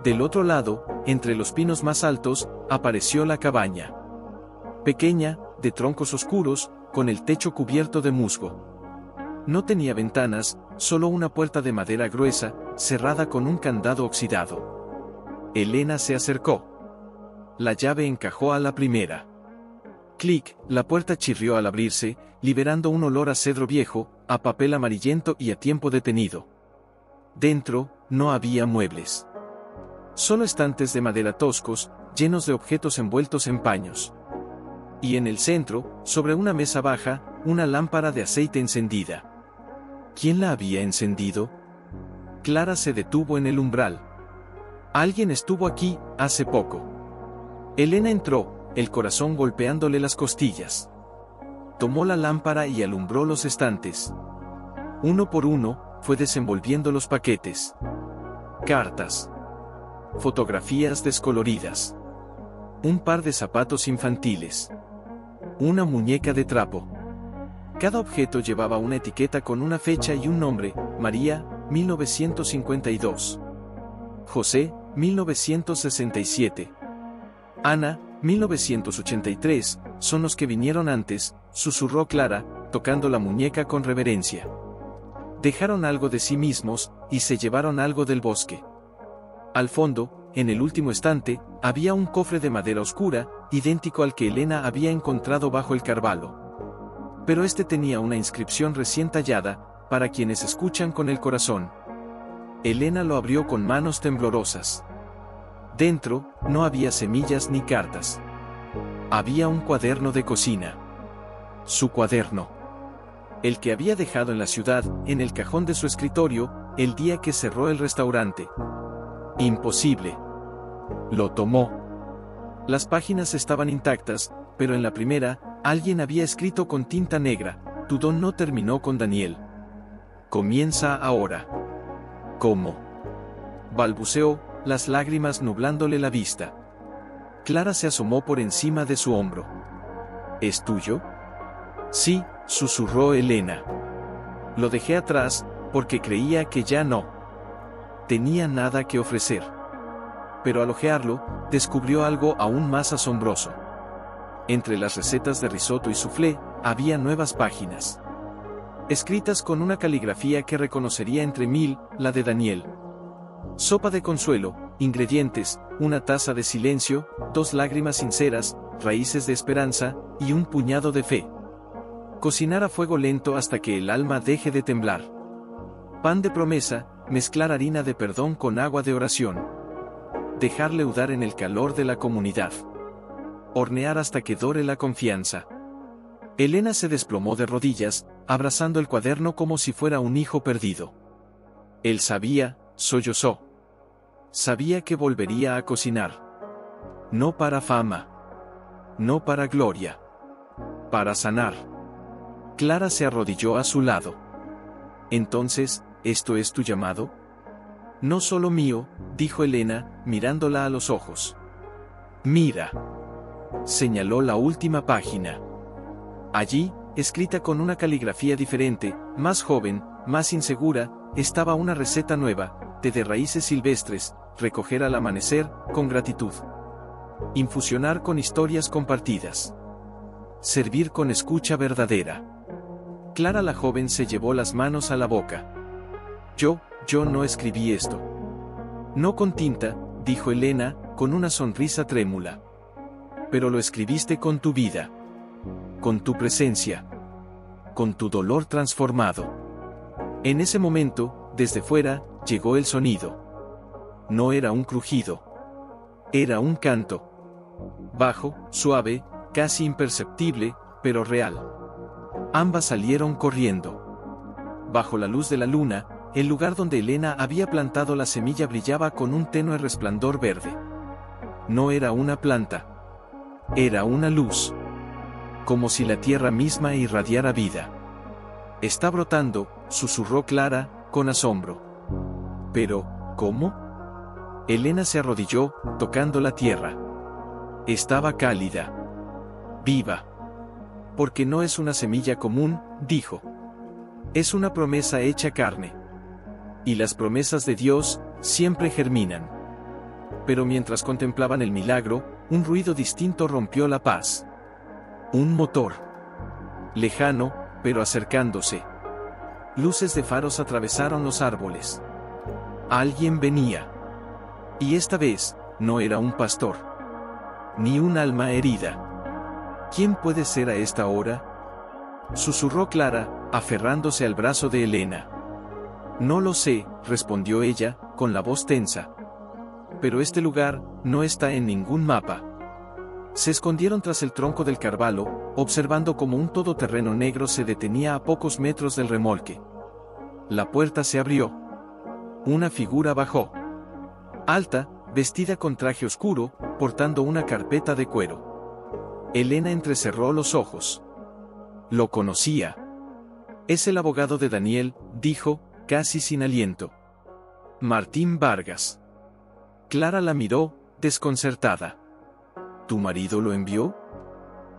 Del otro lado, entre los pinos más altos, apareció la cabaña. Pequeña, de troncos oscuros, con el techo cubierto de musgo. No tenía ventanas, solo una puerta de madera gruesa, cerrada con un candado oxidado. Elena se acercó. La llave encajó a la primera. Clic, la puerta chirrió al abrirse, liberando un olor a cedro viejo, a papel amarillento y a tiempo detenido. Dentro, no había muebles. Solo estantes de madera toscos, llenos de objetos envueltos en paños. Y en el centro, sobre una mesa baja, una lámpara de aceite encendida. ¿Quién la había encendido? Clara se detuvo en el umbral. Alguien estuvo aquí, hace poco. Elena entró, el corazón golpeándole las costillas. Tomó la lámpara y alumbró los estantes. Uno por uno, fue desenvolviendo los paquetes. Cartas. Fotografías descoloridas. Un par de zapatos infantiles. Una muñeca de trapo. Cada objeto llevaba una etiqueta con una fecha y un nombre: María, 1952. José, 1967. Ana, 1983, son los que vinieron antes, susurró Clara, tocando la muñeca con reverencia. Dejaron algo de sí mismos, y se llevaron algo del bosque. Al fondo, en el último estante, había un cofre de madera oscura, idéntico al que Elena había encontrado bajo el carvalho. Pero este tenía una inscripción recién tallada, para quienes escuchan con el corazón. Elena lo abrió con manos temblorosas. Dentro, no había semillas ni cartas. Había un cuaderno de cocina. Su cuaderno. El que había dejado en la ciudad, en el cajón de su escritorio, el día que cerró el restaurante. Imposible. Lo tomó. Las páginas estaban intactas, pero en la primera, alguien había escrito con tinta negra: tu don no terminó con Daniel. Comienza ahora. ¿Cómo?, balbuceó, las lágrimas nublándole la vista. Clara se asomó por encima de su hombro. ¿Es tuyo? Sí, susurró Elena. Lo dejé atrás, porque creía que ya no tenía nada que ofrecer. Pero al hojearlo, descubrió algo aún más asombroso. Entre las recetas de risotto y soufflé, había nuevas páginas. Escritas con una caligrafía que reconocería entre mil, la de Daniel. Sopa de consuelo, ingredientes: una taza de silencio, 2 lágrimas sinceras, raíces de esperanza, y un puñado de fe. Cocinar a fuego lento hasta que el alma deje de temblar. Pan de promesa, mezclar harina de perdón con agua de oración. Dejar leudar en el calor de la comunidad. Hornear hasta que dore la confianza. Elena se desplomó de rodillas, abrazando el cuaderno como si fuera un hijo perdido. Él sabía, sollozó. Sabía que volvería a cocinar. No para fama. No para gloria. Para sanar. Clara se arrodilló a su lado. Entonces, ¿esto es tu llamado? No solo mío, dijo Elena, mirándola a los ojos. Mira. Señaló la última página. Allí, escrita con una caligrafía diferente, más joven, más insegura, estaba una receta nueva: té de raíces silvestres, recoger al amanecer, con gratitud. Infusionar con historias compartidas. Servir con escucha verdadera. Clara la joven se llevó las manos a la boca. Yo no escribí esto. No con tinta, dijo Elena, con una sonrisa trémula. Pero lo escribiste con tu vida. Con tu presencia. Con tu dolor transformado. En ese momento, desde fuera, llegó el sonido. No era un crujido. Era un canto. Bajo, suave, casi imperceptible, pero real. Ambas salieron corriendo. Bajo la luz de la luna, el lugar donde Elena había plantado la semilla brillaba con un tenue resplandor verde. No era una planta. Era una luz. Como si la tierra misma irradiara vida. Está brotando, susurró Clara, con asombro. Pero, ¿cómo? Elena se arrodilló, tocando la tierra. Estaba cálida. Viva. Porque no es una semilla común, dijo. Es una promesa hecha carne. Y las promesas de Dios siempre germinan. Pero mientras contemplaban el milagro, un ruido distinto rompió la paz. Un motor. Lejano, pero acercándose. Luces de faros atravesaron los árboles. Alguien venía. Y esta vez, no era un pastor. Ni un alma herida. ¿Quién puede ser a esta hora? Susurró Clara, aferrándose al brazo de Elena. No lo sé, respondió ella, con la voz tensa. Pero este lugar no está en ningún mapa. Se escondieron tras el tronco del carvalho, observando cómo un todoterreno negro se detenía a pocos metros del remolque. La puerta se abrió. Una figura bajó. Alta, vestida con traje oscuro, portando una carpeta de cuero. Elena entrecerró los ojos. Lo conocía. Es el abogado de Daniel, dijo, casi sin aliento. Martín Vargas. Clara la miró, desconcertada. ¿Tu marido lo envió?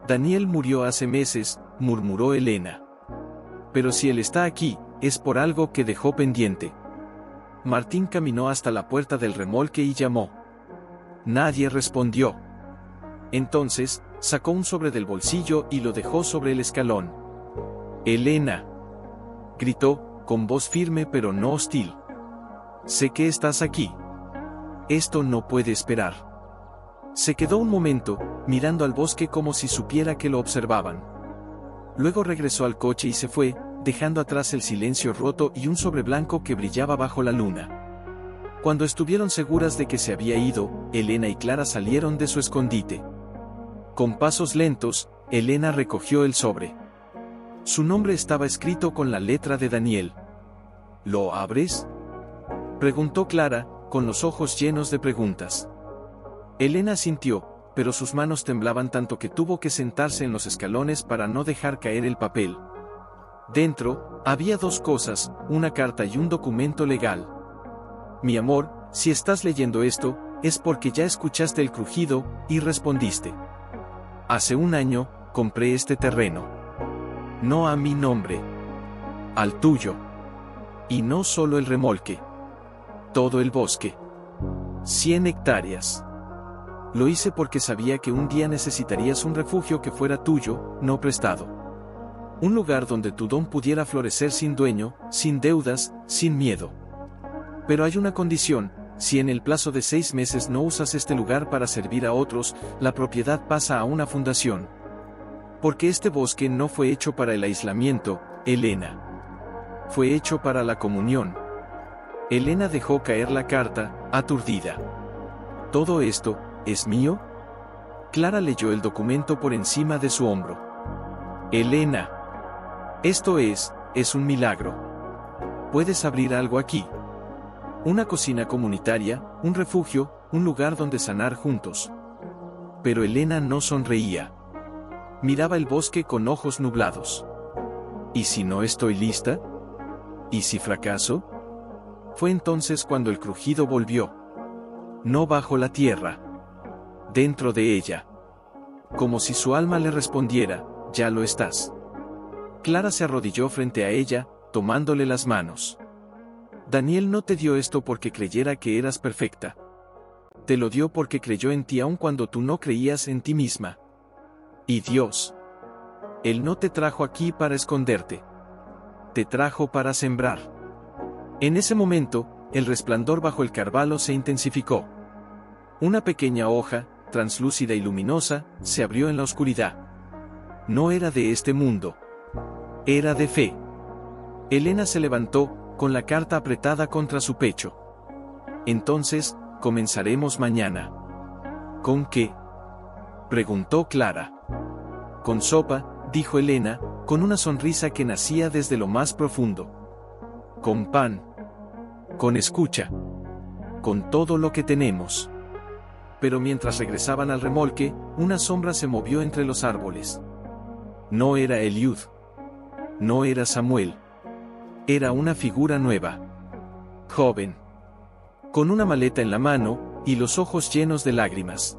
Daniel murió hace meses, murmuró Elena. Pero si él está aquí, es por algo que dejó pendiente. Martín caminó hasta la puerta del remolque y llamó. Nadie respondió. Entonces, sacó un sobre del bolsillo y lo dejó sobre el escalón. Elena. Gritó, con voz firme pero no hostil. Sé que estás aquí. Esto no puede esperar. Se quedó un momento, mirando al bosque como si supiera que lo observaban. Luego regresó al coche y se fue, dejando atrás el silencio roto y un sobre blanco que brillaba bajo la luna. Cuando estuvieron seguras de que se había ido, Elena y Clara salieron de su escondite. Con pasos lentos, Elena recogió el sobre. Su nombre estaba escrito con la letra de Daniel. ¿Lo abres?, preguntó Clara, con los ojos llenos de preguntas. Elena asintió, pero sus manos temblaban tanto que tuvo que sentarse en los escalones para no dejar caer el papel. Dentro, había dos cosas, una carta y un documento legal. Mi amor, si estás leyendo esto, es porque ya escuchaste el crujido, y respondiste. Hace un año, compré este terreno. No a mi nombre. Al tuyo. Y no solo el remolque. Todo el bosque. 100 hectáreas. Lo hice porque sabía que un día necesitarías un refugio que fuera tuyo, no prestado. Un lugar donde tu don pudiera florecer sin dueño, sin deudas, sin miedo. Pero hay una condición: si en el plazo de 6 meses no usas este lugar para servir a otros, la propiedad pasa a una fundación. Porque este bosque no fue hecho para el aislamiento, Elena. Fue hecho para la comunión. Elena dejó caer la carta, aturdida. ¿Todo esto es mío? Clara leyó el documento por encima de su hombro. Elena. Esto es un milagro. Puedes abrir algo aquí. Una cocina comunitaria, un refugio, un lugar donde sanar juntos. Pero Elena no sonreía. Miraba el bosque con ojos nublados. ¿Y si no estoy lista? ¿Y si fracaso? Fue entonces cuando el crujido volvió. No bajo la tierra. Dentro de ella. Como si su alma le respondiera, ya lo estás. Clara se arrodilló frente a ella, tomándole las manos. Daniel no te dio esto porque creyera que eras perfecta. Te lo dio porque creyó en ti aun cuando tú no creías en ti misma. Y Dios. Él no te trajo aquí para esconderte. Te trajo para sembrar. En ese momento, el resplandor bajo el carvalho se intensificó. Una pequeña hoja, translúcida y luminosa, se abrió en la oscuridad. No era de este mundo. Era de fe. Elena se levantó, con la carta apretada contra su pecho. Entonces, comenzaremos mañana. ¿Con qué? Preguntó Clara. Con sopa, dijo Elena, con una sonrisa que nacía desde lo más profundo. Con pan. Con escucha. Con todo lo que tenemos. Pero mientras regresaban al remolque, una sombra se movió entre los árboles. No era Eliud. No era Samuel. Era una figura nueva. Joven. Con una maleta en la mano, y los ojos llenos de lágrimas.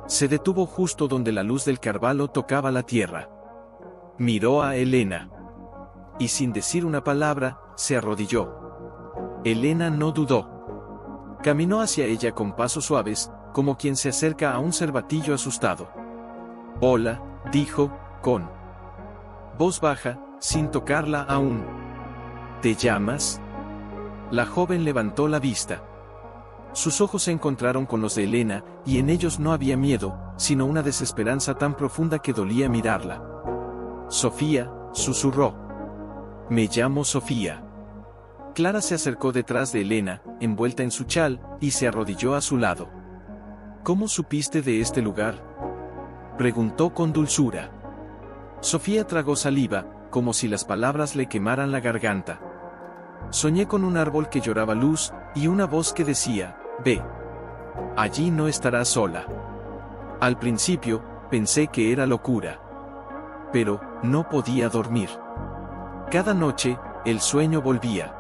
Se detuvo justo donde la luz del carvalho tocaba la tierra. Miró a Elena. Y sin decir una palabra, se arrodilló. Elena no dudó. Caminó hacia ella con pasos suaves, como quien se acerca a un cervatillo asustado. Hola, dijo, con voz baja, sin tocarla aún. ¿Te llamas? La joven levantó la vista. Sus ojos se encontraron con los de Elena, y en ellos no había miedo, sino una desesperanza tan profunda que dolía mirarla. Sofía, susurró. Me llamo Sofía. Clara se acercó detrás de Elena, envuelta en su chal, y se arrodilló a su lado. ¿Cómo supiste de este lugar? Preguntó con dulzura. Sofía tragó saliva, como si las palabras le quemaran la garganta. Soñé con un árbol que lloraba luz, y una voz que decía, ve. Allí no estarás sola. Al principio, pensé que era locura. Pero, no podía dormir. Cada noche, el sueño volvía.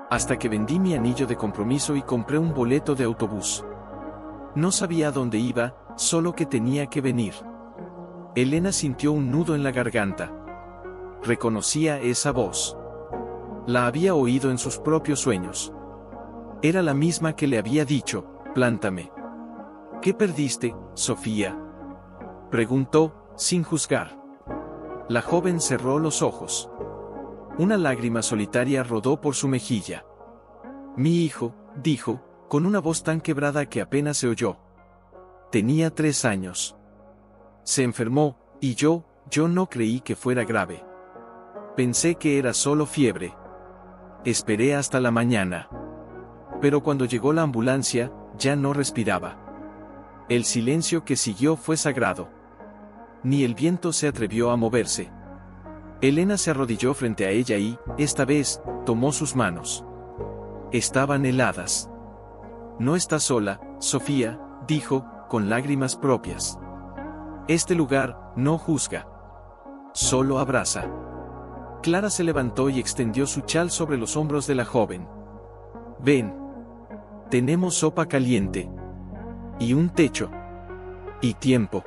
Hasta que vendí mi anillo de compromiso y compré un boleto de autobús. No sabía a dónde iba, solo que tenía que venir. Elena sintió un nudo en la garganta. Reconocía esa voz. La había oído en sus propios sueños. Era la misma que le había dicho, plántame. ¿Qué perdiste, Sofía? Preguntó, sin juzgar. La joven cerró los ojos. Una lágrima solitaria rodó por su mejilla. Mi hijo, dijo, con una voz tan quebrada que apenas se oyó. Tenía 3 años. Se enfermó, y yo no creí que fuera grave. Pensé que era solo fiebre. Esperé hasta la mañana. Pero cuando llegó la ambulancia, ya no respiraba. El silencio que siguió fue sagrado. Ni el viento se atrevió a moverse. Elena se arrodilló frente a ella y, esta vez, tomó sus manos. Estaban heladas. No estás sola, Sofía, dijo, con lágrimas propias. Este lugar no juzga. Solo abraza. Clara se levantó y extendió su chal sobre los hombros de la joven. Ven. Tenemos sopa caliente. Y un techo. Y tiempo.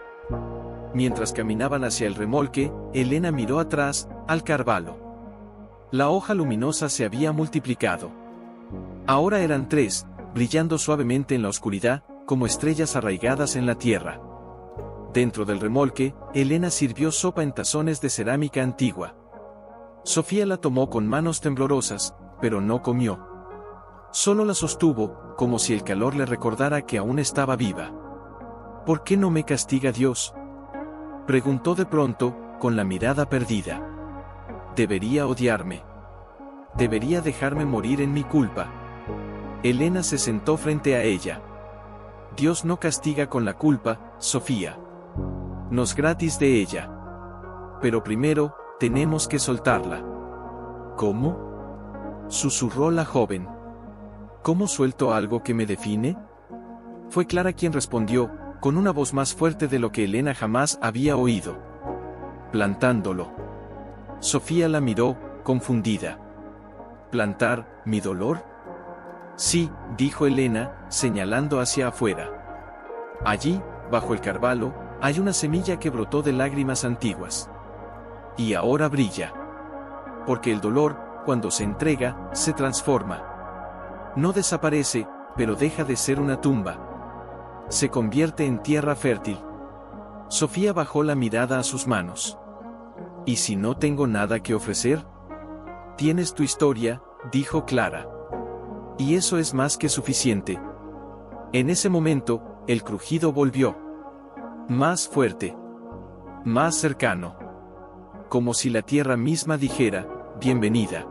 Mientras caminaban hacia el remolque, Elena miró atrás, al carvalho. La hoja luminosa se había multiplicado. Ahora eran 3, brillando suavemente en la oscuridad, como estrellas arraigadas en la tierra. Dentro del remolque, Elena sirvió sopa en tazones de cerámica antigua. Sofía la tomó con manos temblorosas, pero no comió. Solo la sostuvo, como si el calor le recordara que aún estaba viva. ¿Por qué no me castiga Dios? Preguntó de pronto, con la mirada perdida. Debería odiarme. Debería dejarme morir en mi culpa. Elena se sentó frente a ella. Dios no castiga con la culpa, Sofía. Nos gratis de ella. Pero primero, tenemos que soltarla. ¿Cómo? Susurró la joven. ¿Cómo suelto algo que me define? Fue Clara quien respondió, con una voz más fuerte de lo que Elena jamás había oído. Plantándolo. Sofía la miró, confundida. ¿Plantar mi dolor? Sí, dijo Elena, señalando hacia afuera. Allí, bajo el carvalho, hay una semilla que brotó de lágrimas antiguas. Y ahora brilla. Porque el dolor, cuando se entrega, se transforma. No desaparece, pero deja de ser una tumba. se convierte en tierra fértil. Sofía bajó la mirada a sus manos. ¿Y si no tengo nada que ofrecer? Tienes tu historia, dijo Clara. Y eso es más que suficiente. En ese momento, el crujido volvió. Más fuerte. Más cercano. Como si la tierra misma dijera, bienvenida.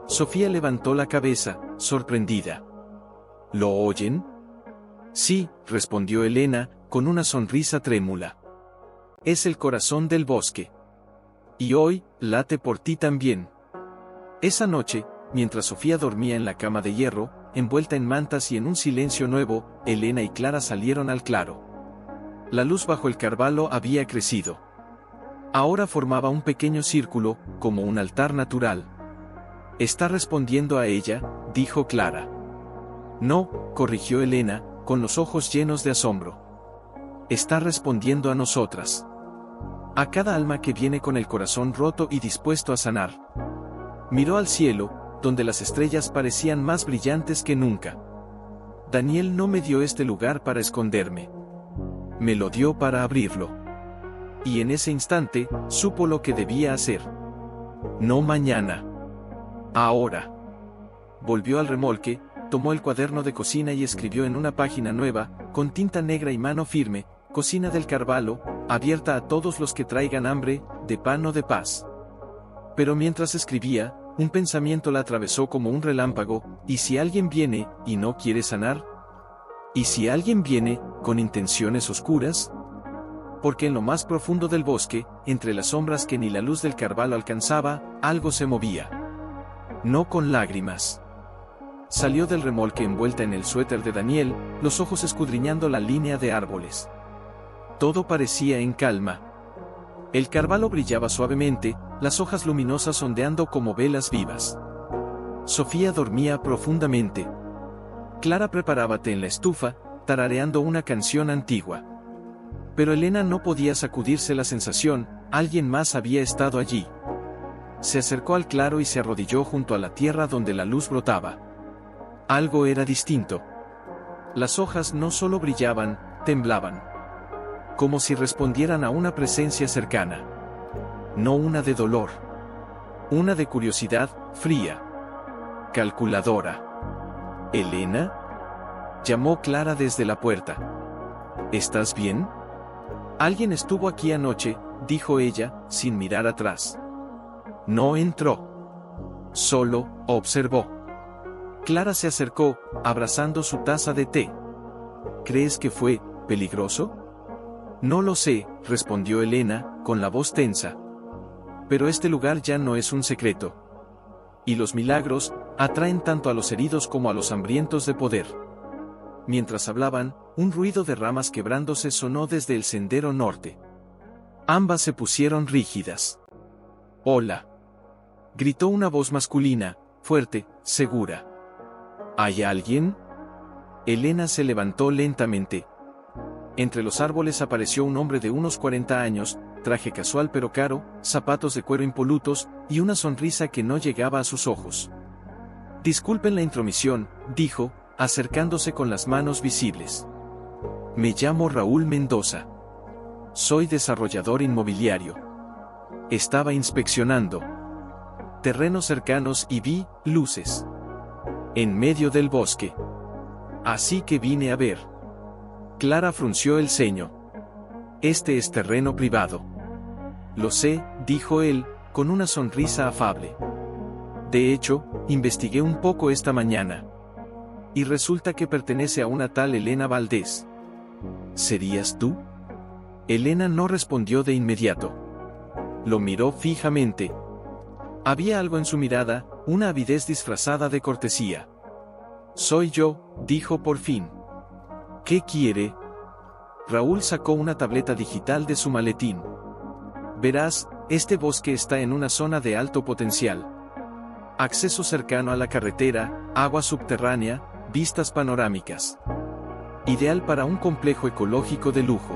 Sofía levantó la cabeza, sorprendida. ¿Lo oyen? Sí, respondió Elena, con una sonrisa trémula. Es el corazón del bosque. Y hoy, late por ti también. Esa noche, mientras Sofía dormía en la cama de hierro, envuelta en mantas y en un silencio nuevo, Elena y Clara salieron al claro. La luz bajo el carvalho había crecido. Ahora formaba un pequeño círculo, como un altar natural. «Está respondiendo a ella», dijo Clara. «No», corrigió Elena, con los ojos llenos de asombro. «Está respondiendo a nosotras. A cada alma que viene con el corazón roto y dispuesto a sanar». Miró al cielo, donde las estrellas parecían más brillantes que nunca. «Daniel no me dio este lugar para esconderme. Me lo dio para abrirlo». Y en ese instante, supo lo que debía hacer. No mañana. Ahora. Volvió al remolque, tomó el cuaderno de cocina y escribió en una página nueva, con tinta negra y mano firme, «Cocina del Carvalho, abierta a todos los que traigan hambre, de pan o de paz». Pero mientras escribía, un pensamiento la atravesó como un relámpago: ¿y si alguien viene, y no quiere sanar? ¿Y si alguien viene, con intenciones oscuras? Porque en lo más profundo del bosque, entre las sombras que ni la luz del Carvalho alcanzaba, algo se movía. No con lágrimas. Salió del remolque envuelta en el suéter de Daniel, los ojos escudriñando la línea de árboles. Todo parecía en calma. El Carvalho brillaba suavemente, las hojas luminosas ondeando como velas vivas. Sofía dormía profundamente. Clara preparaba té en la estufa, tarareando una canción antigua. Pero Elena no podía sacudirse la sensación: alguien más había estado allí. Se acercó al claro y se arrodilló junto a la tierra donde la luz brotaba. Algo era distinto. Las hojas no solo brillaban, temblaban. Como si respondieran a una presencia cercana. No una de dolor. Una de curiosidad, fría. Calculadora. ¿Elena?, llamó Clara desde la puerta. ¿Estás bien? Alguien estuvo aquí anoche, dijo ella, sin mirar atrás. No entró. Solo observó. Clara se acercó, abrazando su taza de té. ¿Crees que fue peligroso? No lo sé, respondió Elena, con la voz tensa. Pero este lugar ya no es un secreto. Y los milagros atraen tanto a los heridos como a los hambrientos de poder. Mientras hablaban, un ruido de ramas quebrándose sonó desde el sendero norte. Ambas se pusieron rígidas. «Hola», gritó una voz masculina, fuerte, segura. ¿Hay alguien? Elena se levantó lentamente. Entre los árboles apareció un hombre de unos 40 años, traje casual pero caro, zapatos de cuero impolutos, y una sonrisa que no llegaba a sus ojos. «Disculpen la intromisión», dijo, acercándose con las manos visibles. «Me llamo Raúl Mendoza. Soy desarrollador inmobiliario. Estaba inspeccionando terrenos cercanos y vi luces en medio del bosque. Así que vine a ver». Clara frunció el ceño. «Este es terreno privado». «Lo sé», dijo él, con una sonrisa afable. «De hecho, investigué un poco esta mañana. Y resulta que pertenece a una tal Elena Valdés». «¿Serías tú?». Elena no respondió de inmediato. Lo miró fijamente. Había algo en su mirada, una avidez disfrazada de cortesía. «Soy yo», dijo por fin. «¿Qué quiere?». Raúl sacó una tableta digital de su maletín. «Verás, este bosque está en una zona de alto potencial. Acceso cercano a la carretera, agua subterránea, vistas panorámicas. Ideal para un complejo ecológico de lujo.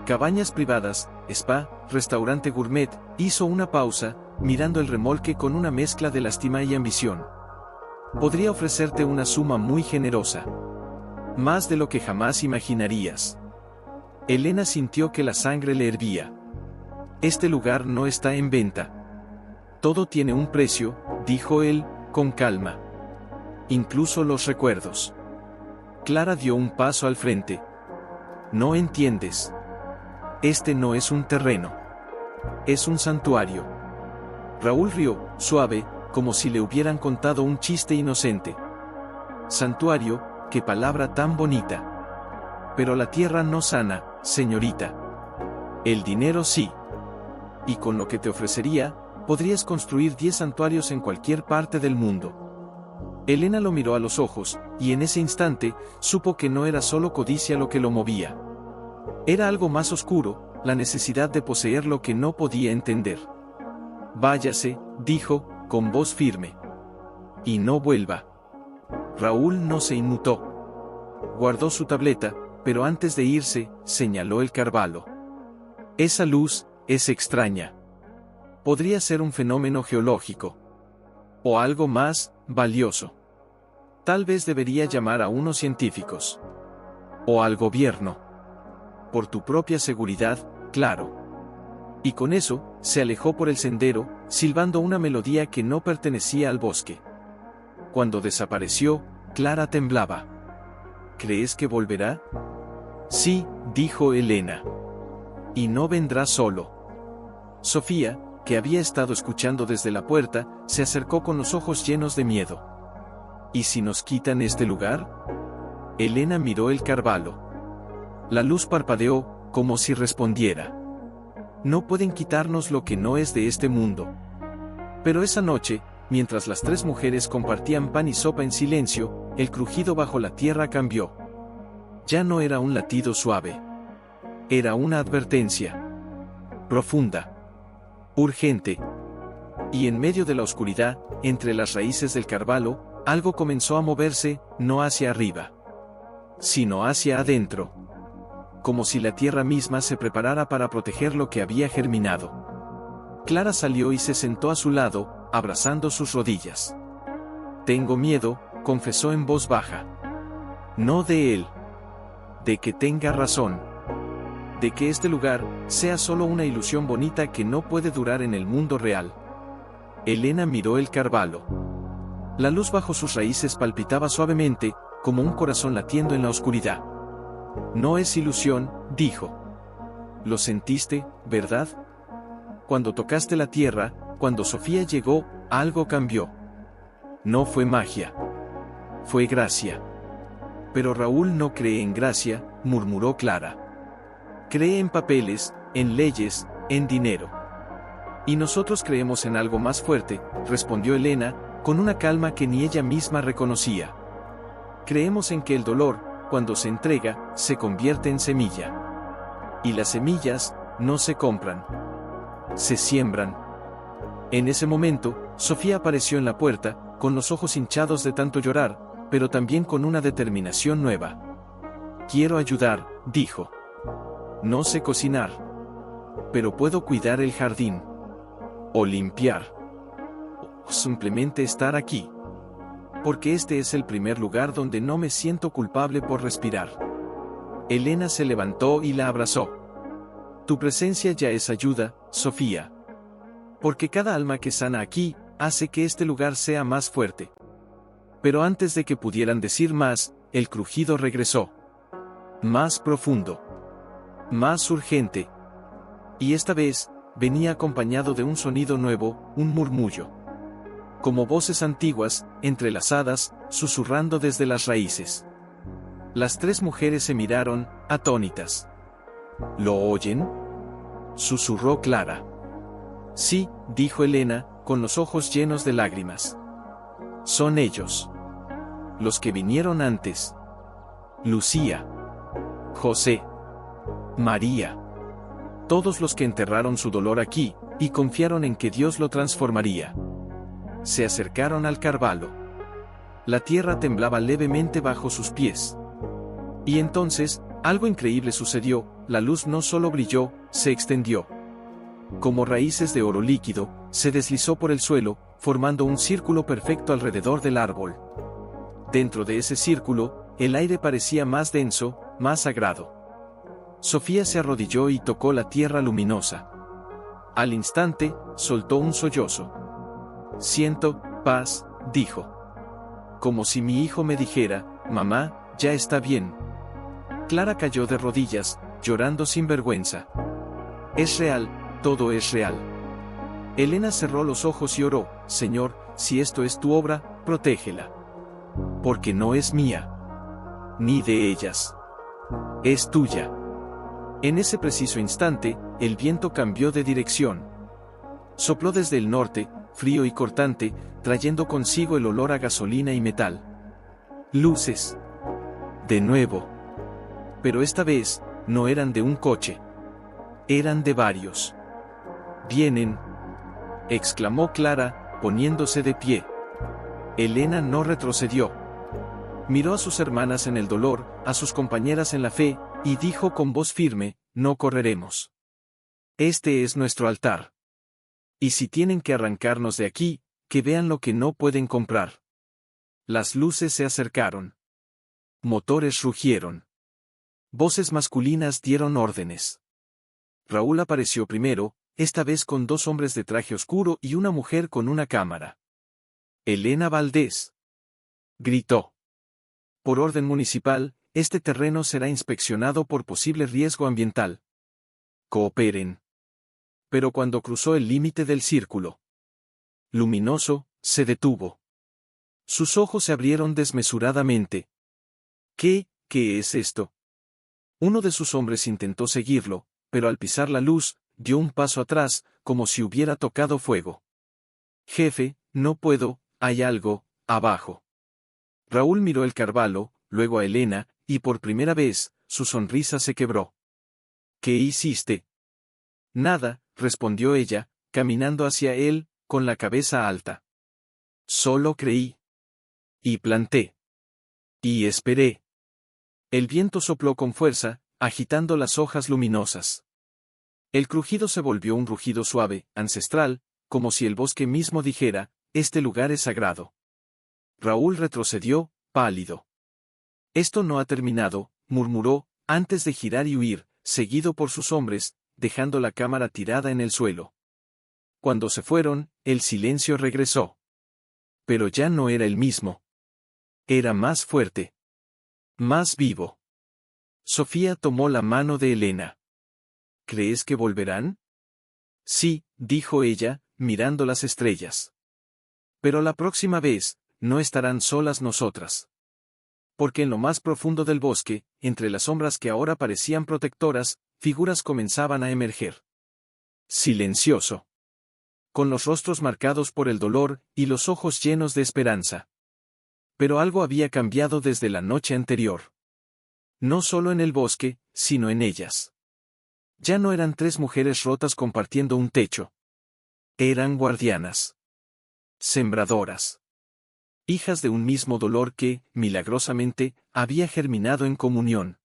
Cabañas privadas, spa, restaurante gourmet». Hizo una pausa, mirando el remolque con una mezcla de lástima y ambición. «Podría ofrecerte una suma muy generosa. más de lo que jamás imaginarías. Elena sintió que la sangre le hervía. Este lugar no está en venta. Todo tiene un precio, dijo él, con calma. Incluso los recuerdos. Clara dio un paso al frente. No entiendes. Este no es un terreno. Es un santuario. Raúl rió, suave, como si le hubieran contado un chiste inocente. Santuario, qué palabra tan bonita. Pero la tierra no sana, señorita. El dinero sí. Y con lo que te ofrecería, podrías construir 10 santuarios en cualquier parte del mundo. Elena lo miró a los ojos, y en ese instante, supo que no era solo codicia lo que lo movía. Era algo más oscuro, la necesidad de poseer lo que no podía entender. Váyase, dijo, con voz firme. Y no vuelva. Raúl no se inmutó. Guardó su tableta, pero antes de irse, señaló el Carvalho. Esa luz, es extraña. Podría ser un fenómeno geológico. O algo más, valioso. Tal vez debería llamar a unos científicos. O al gobierno. Por tu propia seguridad, claro. Y con eso, se alejó por el sendero, silbando una melodía que no pertenecía al bosque. Cuando desapareció, Clara temblaba. ¿Crees que volverá? Sí, dijo Elena. Y no vendrá solo. Sofía, que había estado escuchando desde la puerta, se acercó con los ojos llenos de miedo. ¿Y si nos quitan este lugar? Elena miró el Carvalho. La luz parpadeó, como si respondiera. No pueden quitarnos lo que no es de este mundo. Pero esa noche, mientras las 3 mujeres compartían pan y sopa en silencio, el crujido bajo la tierra cambió. Ya no era un latido suave. Era una advertencia. Profunda. Urgente. Y en medio de la oscuridad, entre las raíces del Carvalho, algo comenzó a moverse, no hacia arriba, sino hacia adentro. Como si la tierra misma se preparara para proteger lo que había germinado. Clara salió y se sentó a su lado, abrazando sus rodillas. Tengo miedo, confesó en voz baja. No de él. De que tenga razón. De que este lugar sea solo una ilusión bonita que no puede durar en el mundo real. Elena miró el Carvalho. La luz bajo sus raíces palpitaba suavemente, como un corazón latiendo en la oscuridad. No es ilusión, dijo. Lo sentiste, ¿verdad? Cuando tocaste la tierra, cuando Sofía llegó, algo cambió. No fue magia. Fue gracia. Pero Raúl no cree en gracia, murmuró Clara. Cree en papeles, en leyes, en dinero. Y nosotros creemos en algo más fuerte, respondió Elena, con una calma que ni ella misma reconocía. Creemos en que el dolor, cuando se entrega, se convierte en semilla. Y las semillas, no se compran. Se siembran. En ese momento, Sofía apareció en la puerta, con los ojos hinchados de tanto llorar, pero también con una determinación nueva. Quiero ayudar, dijo. No sé cocinar. Pero puedo cuidar el jardín. O limpiar. O simplemente estar aquí. Porque este es el primer lugar donde no me siento culpable por respirar. Elena se levantó y la abrazó. Tu presencia ya es ayuda, Sofía. Porque cada alma que sana aquí, hace que este lugar sea más fuerte. Pero antes de que pudieran decir más, el crujido regresó. Más profundo. Más urgente. Y esta vez, venía acompañado de un sonido nuevo, un murmullo. Como voces antiguas, entrelazadas, susurrando desde las raíces. Las 3 mujeres se miraron, atónitas. ¿Lo oyen? Susurró Clara. Sí, dijo Elena, con los ojos llenos de lágrimas. Son ellos. Los que vinieron antes. Lucía. José. María. Todos los que enterraron su dolor aquí, y confiaron en que Dios lo transformaría. Se acercaron al Carvalho. La tierra temblaba levemente bajo sus pies. Y entonces, algo increíble sucedió, la luz no solo brilló, se extendió. Como raíces de oro líquido, se deslizó por el suelo, formando un círculo perfecto alrededor del árbol. Dentro de ese círculo, el aire parecía más denso, más sagrado. Sofía se arrodilló y tocó la tierra luminosa. Al instante, soltó un sollozo. Siento paz, dijo. Como si mi hijo me dijera, mamá, ya está bien. Clara cayó de rodillas, llorando sin vergüenza. Es real, todo es real. Elena cerró los ojos y oró, Señor, si esto es tu obra, protégela. Porque no es mía. Ni de ellas. Es tuya. En ese preciso instante, el viento cambió de dirección. Sopló desde el norte, frío y cortante, trayendo consigo el olor a gasolina y metal. Luces. De nuevo. Pero esta vez, no eran de un coche. Eran de varios. Vienen, exclamó Clara, poniéndose de pie. Elena no retrocedió. Miró a sus hermanas en el dolor, a sus compañeras en la fe, y dijo con voz firme, no correremos. Este es nuestro altar. Y si tienen que arrancarnos de aquí, que vean lo que no pueden comprar. Las luces se acercaron. Motores rugieron. Voces masculinas dieron órdenes. Raúl apareció primero, esta vez con 2 hombres de traje oscuro y una mujer con una cámara. Elena Valdés. Gritó. Por orden municipal, este terreno será inspeccionado por posible riesgo ambiental. Cooperen. Pero cuando cruzó el límite del círculo luminoso, se detuvo. Sus ojos se abrieron desmesuradamente. ¿Qué es esto? Uno de sus hombres intentó seguirlo, pero al pisar la luz, dio un paso atrás, como si hubiera tocado fuego. Jefe, no puedo, hay algo, abajo. Raúl miró el carvalho, luego a Elena, y por primera vez, su sonrisa se quebró. ¿Qué hiciste? Nada, respondió ella, caminando hacia él, con la cabeza alta. Solo creí. Y planté. Y esperé. El viento sopló con fuerza, agitando las hojas luminosas. El crujido se volvió un rugido suave, ancestral, como si el bosque mismo dijera, este lugar es sagrado. Raúl retrocedió, pálido. Esto no ha terminado, murmuró, antes de girar y huir, seguido por sus hombres, dejando la cámara tirada en el suelo. Cuando se fueron, el silencio regresó. Pero ya no era el mismo. Era más fuerte. Más vivo. Sofía tomó la mano de Elena. ¿Crees que volverán? Sí, dijo ella, mirando las estrellas. Pero la próxima vez, no estarán solas nosotras. Porque en lo más profundo del bosque, entre las sombras que ahora parecían protectoras, figuras comenzaban a emerger. Silencioso. Con los rostros marcados por el dolor, y los ojos llenos de esperanza. Pero algo había cambiado desde la noche anterior. No solo en el bosque, sino en ellas. Ya no eran 3 mujeres rotas compartiendo un techo. Eran guardianas. Sembradoras. Hijas de un mismo dolor que, milagrosamente, había germinado en comunión.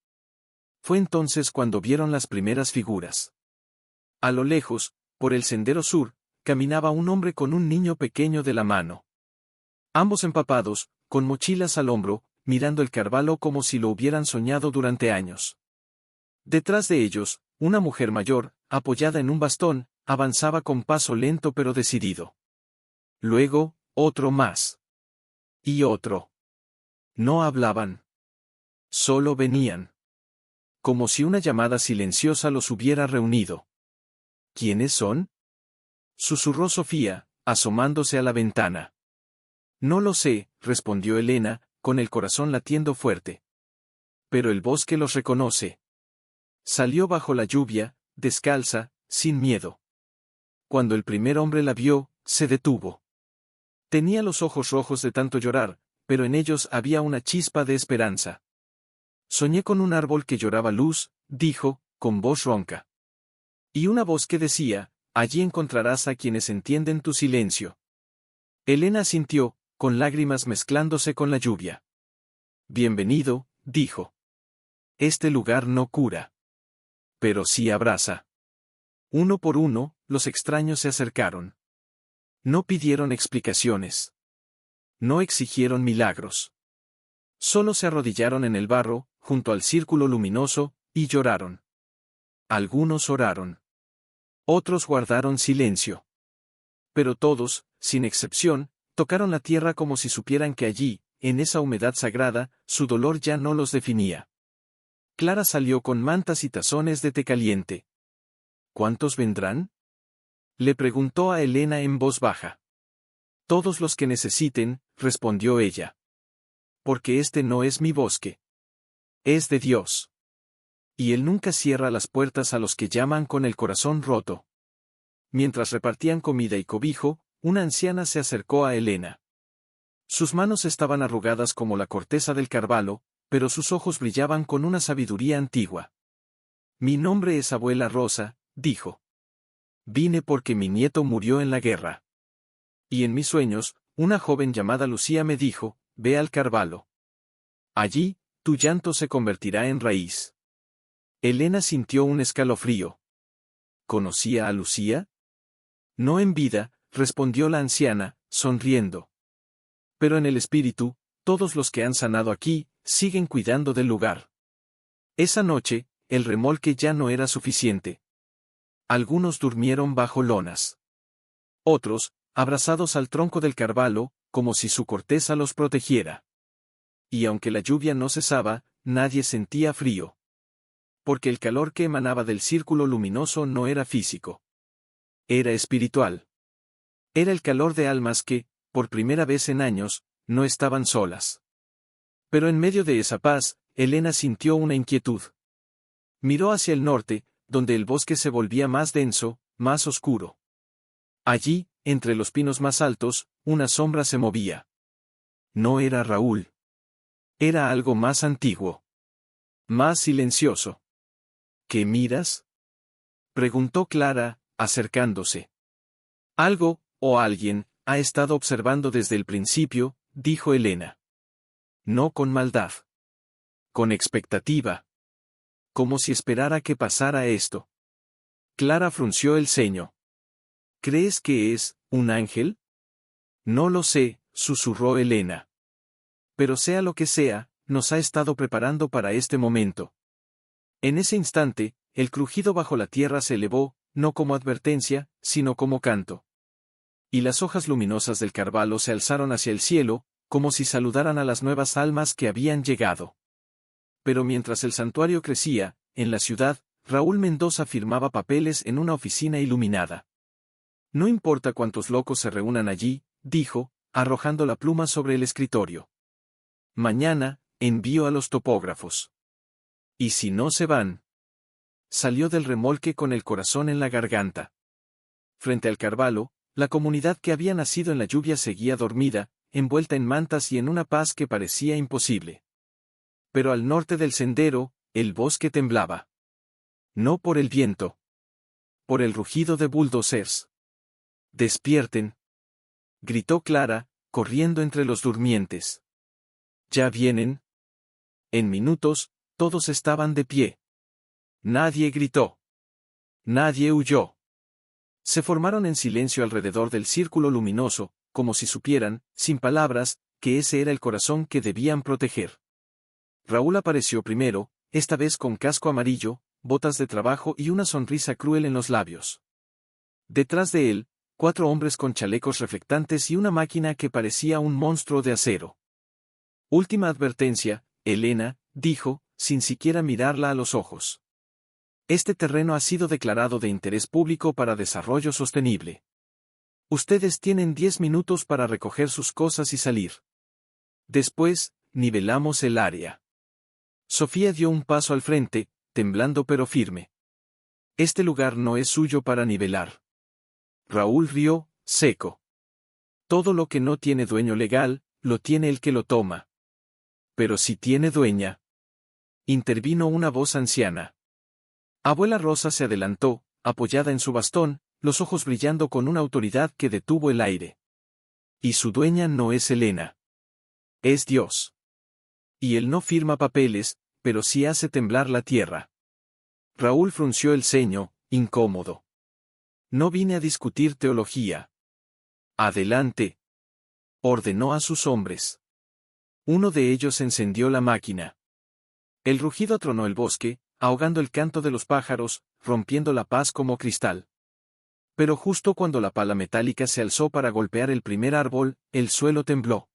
Fue entonces cuando vieron las primeras figuras. A lo lejos, por el sendero sur, caminaba un hombre con un niño pequeño de la mano. Ambos empapados, con mochilas al hombro, mirando el carvalho como si lo hubieran soñado durante años. Detrás de ellos, una mujer mayor, apoyada en un bastón, avanzaba con paso lento pero decidido. Luego, otro más. Y otro. No hablaban. Solo venían. Como si una llamada silenciosa los hubiera reunido. ¿Quiénes son? Susurró Sofía, asomándose a la ventana. No lo sé, respondió Elena, con el corazón latiendo fuerte. Pero el bosque los reconoce. Salió bajo la lluvia, descalza, sin miedo. Cuando el primer hombre la vio, se detuvo. Tenía los ojos rojos de tanto llorar, pero en ellos había una chispa de esperanza. Soñé con un árbol que lloraba luz, dijo, con voz ronca. Y una voz que decía, allí encontrarás a quienes entienden tu silencio. Elena sintió, con lágrimas mezclándose con la lluvia. Bienvenido, dijo. Este lugar no cura. Pero sí abraza. Uno por uno, los extraños se acercaron. No pidieron explicaciones. No exigieron milagros. Solo se arrodillaron en el barro, junto al círculo luminoso, y lloraron. Algunos oraron. Otros guardaron silencio. Pero todos, sin excepción, tocaron la tierra como si supieran que allí, en esa humedad sagrada, su dolor ya no los definía. Clara salió con mantas y tazones de té caliente. ¿Cuántos vendrán? Le preguntó a Elena en voz baja. Todos los que necesiten, respondió ella. Porque este no es mi bosque. Es de Dios. Y Él nunca cierra las puertas a los que llaman con el corazón roto. Mientras repartían comida y cobijo, una anciana se acercó a Elena. Sus manos estaban arrugadas como la corteza del carvalho, pero sus ojos brillaban con una sabiduría antigua. Mi nombre es Abuela Rosa, dijo. Vine porque mi nieto murió en la guerra. Y en mis sueños, una joven llamada Lucía me dijo, ve al carvalho. Allí, tu llanto se convertirá en raíz. Elena sintió un escalofrío. ¿Conocía a Lucía? No en vida, respondió la anciana, sonriendo. Pero en el espíritu, todos los que han sanado aquí, siguen cuidando del lugar. Esa noche, el remolque ya no era suficiente. Algunos durmieron bajo lonas. Otros, abrazados al tronco del carvalho, como si su corteza los protegiera. Y aunque la lluvia no cesaba, nadie sentía frío. Porque el calor que emanaba del círculo luminoso no era físico. Era espiritual. Era el calor de almas que, por primera vez en años, no estaban solas. Pero en medio de esa paz, Elena sintió una inquietud. Miró hacia el norte, donde el bosque se volvía más denso, más oscuro. Allí, entre los pinos más altos, una sombra se movía. No era Raúl. Era algo más antiguo. Más silencioso. ¿Qué miras? Preguntó Clara, acercándose. Algo, o alguien, ha estado observando desde el principio, dijo Elena. No con maldad. Con expectativa. Como si esperara que pasara esto. Clara frunció el ceño. ¿Crees que es un ángel? No lo sé, susurró Elena. Pero sea lo que sea, nos ha estado preparando para este momento. En ese instante, el crujido bajo la tierra se elevó, no como advertencia, sino como canto. Y las hojas luminosas del carvalho se alzaron hacia el cielo, como si saludaran a las nuevas almas que habían llegado. Pero mientras el santuario crecía, en la ciudad, Raúl Mendoza firmaba papeles en una oficina iluminada. No importa cuántos locos se reúnan allí, dijo, arrojando la pluma sobre el escritorio. Mañana, envío a los topógrafos. ¿Y si no se van? Salió del remolque con el corazón en la garganta. Frente al carvalho, la comunidad que había nacido en la lluvia seguía dormida, envuelta en mantas y en una paz que parecía imposible. Pero al norte del sendero, el bosque temblaba. No por el viento. Por el rugido de bulldozers. ¡Despierten! Gritó Clara, corriendo entre los durmientes. ¿Ya vienen? En minutos, todos estaban de pie. Nadie gritó. Nadie huyó. Se formaron en silencio alrededor del círculo luminoso, como si supieran, sin palabras, que ese era el corazón que debían proteger. Raúl apareció primero, esta vez con casco amarillo, botas de trabajo y una sonrisa cruel en los labios. Detrás de él, 4 hombres con chalecos reflectantes y una máquina que parecía un monstruo de acero. Última advertencia, Elena, dijo, sin siquiera mirarla a los ojos. Este terreno ha sido declarado de interés público para desarrollo sostenible. Ustedes tienen 10 minutos para recoger sus cosas y salir. Después, nivelamos el área. Sofía dio un paso al frente, temblando pero firme. Este lugar no es suyo para nivelar. Raúl rió, seco. Todo lo que no tiene dueño legal, lo tiene el que lo toma. Pero si tiene dueña. Intervino una voz anciana. Abuela Rosa se adelantó, apoyada en su bastón, los ojos brillando con una autoridad que detuvo el aire. Y su dueña no es Elena. Es Dios. Y él no firma papeles, pero sí hace temblar la tierra. Raúl frunció el ceño, incómodo. No vine a discutir teología. Adelante. Ordenó a sus hombres. Uno de ellos encendió la máquina. El rugido atronó el bosque, ahogando el canto de los pájaros, rompiendo la paz como cristal. Pero justo cuando la pala metálica se alzó para golpear el primer árbol, el suelo tembló.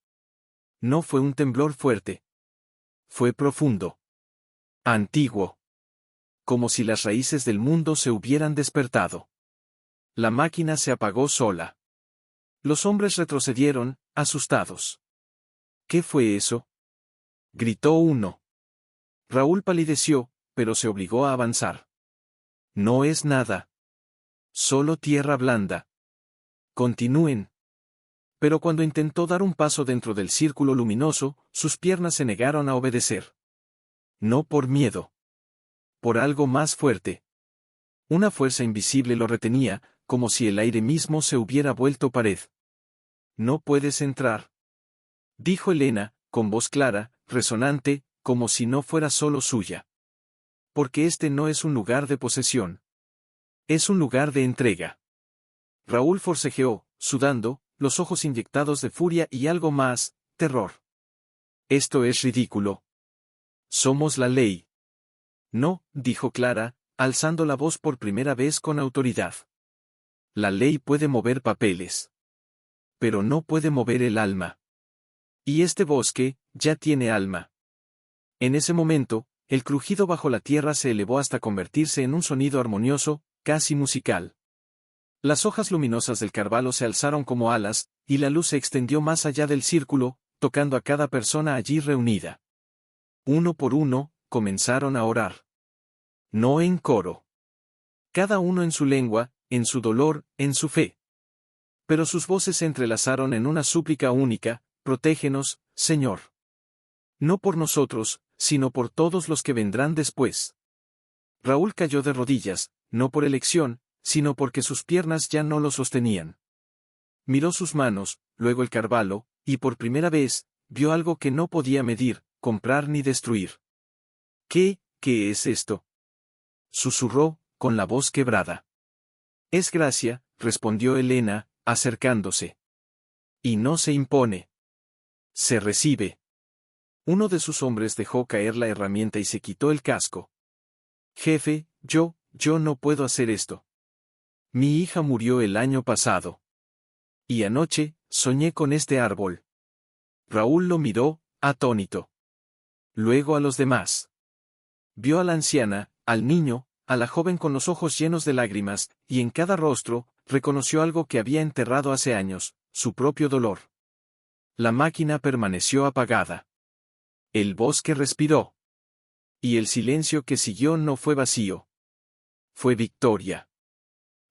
No fue un temblor fuerte. Fue profundo. Antiguo. Como si las raíces del mundo se hubieran despertado. La máquina se apagó sola. Los hombres retrocedieron, asustados. ¿Qué fue eso?, gritó uno. Raúl palideció, pero se obligó a avanzar. No es nada. Solo tierra blanda. Continúen. Pero cuando intentó dar un paso dentro del círculo luminoso, sus piernas se negaron a obedecer. No por miedo. Por algo más fuerte. Una fuerza invisible lo retenía, como si el aire mismo se hubiera vuelto pared. No puedes entrar, dijo Elena, con voz clara, resonante, como si no fuera solo suya. Porque este no es un lugar de posesión. Es un lugar de entrega. Raúl forcejeó, sudando, los ojos inyectados de furia y algo más, terror. Esto es ridículo. Somos la ley. No, dijo Clara, alzando la voz por primera vez con autoridad. La ley puede mover papeles. Pero no puede mover el alma. Y este bosque, ya tiene alma. En ese momento, el crujido bajo la tierra se elevó hasta convertirse en un sonido armonioso, casi musical. Las hojas luminosas del carvalho se alzaron como alas, y la luz se extendió más allá del círculo, tocando a cada persona allí reunida. Uno por uno, comenzaron a orar. No en coro. Cada uno en su lengua, en su dolor, en su fe. Pero sus voces se entrelazaron en una súplica única: protégenos, Señor. No por nosotros, sino por todos los que vendrán después. Raúl cayó de rodillas, no por elección, sino porque sus piernas ya no lo sostenían. Miró sus manos, luego el carvalho, y por primera vez, vio algo que no podía medir, comprar ni destruir. ¿Qué es esto?, susurró, con la voz quebrada. Es gracia, respondió Elena, acercándose. Y no se impone. Se recibe. Uno de sus hombres dejó caer la herramienta y se quitó el casco. Jefe, yo no puedo hacer esto. Mi hija murió el año pasado. Y anoche, soñé con este árbol. Raúl lo miró, atónito. Luego a los demás. Vio a la anciana, al niño, a la joven con los ojos llenos de lágrimas, y en cada rostro, reconoció algo que había enterrado hace años: su propio dolor. La máquina permaneció apagada. El bosque respiró. Y el silencio que siguió no fue vacío. Fue victoria.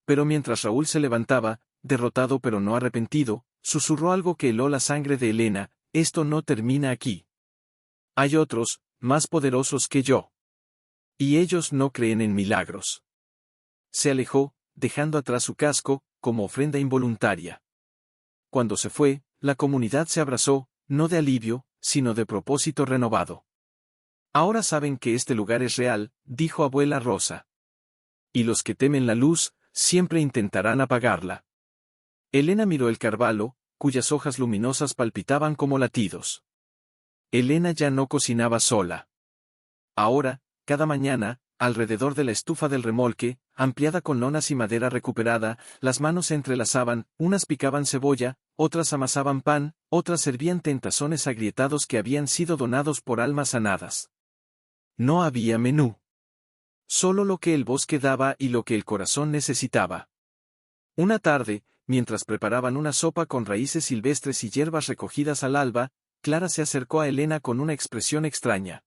Pero mientras Raúl se levantaba, derrotado pero no arrepentido, susurró algo que heló la sangre de Elena: esto no termina aquí. Hay otros, más poderosos que yo. Y ellos no creen en milagros. Se alejó, dejando atrás su casco, como ofrenda involuntaria. Cuando se fue, la comunidad se abrazó, no de alivio, sino de propósito renovado. Ahora saben que este lugar es real, dijo abuela Rosa. Y los que temen la luz, siempre intentarán apagarla. Elena miró el carvalho, cuyas hojas luminosas palpitaban como latidos. Elena ya no cocinaba sola. Ahora, cada mañana, alrededor de la estufa del remolque, ampliada con lonas y madera recuperada, las manos se entrelazaban, unas picaban cebolla, otras amasaban pan, otras servían tentazones agrietados que habían sido donados por almas sanadas. No había menú. Solo lo que el bosque daba y lo que el corazón necesitaba. Una tarde, mientras preparaban una sopa con raíces silvestres y hierbas recogidas al alba, Clara se acercó a Elena con una expresión extraña.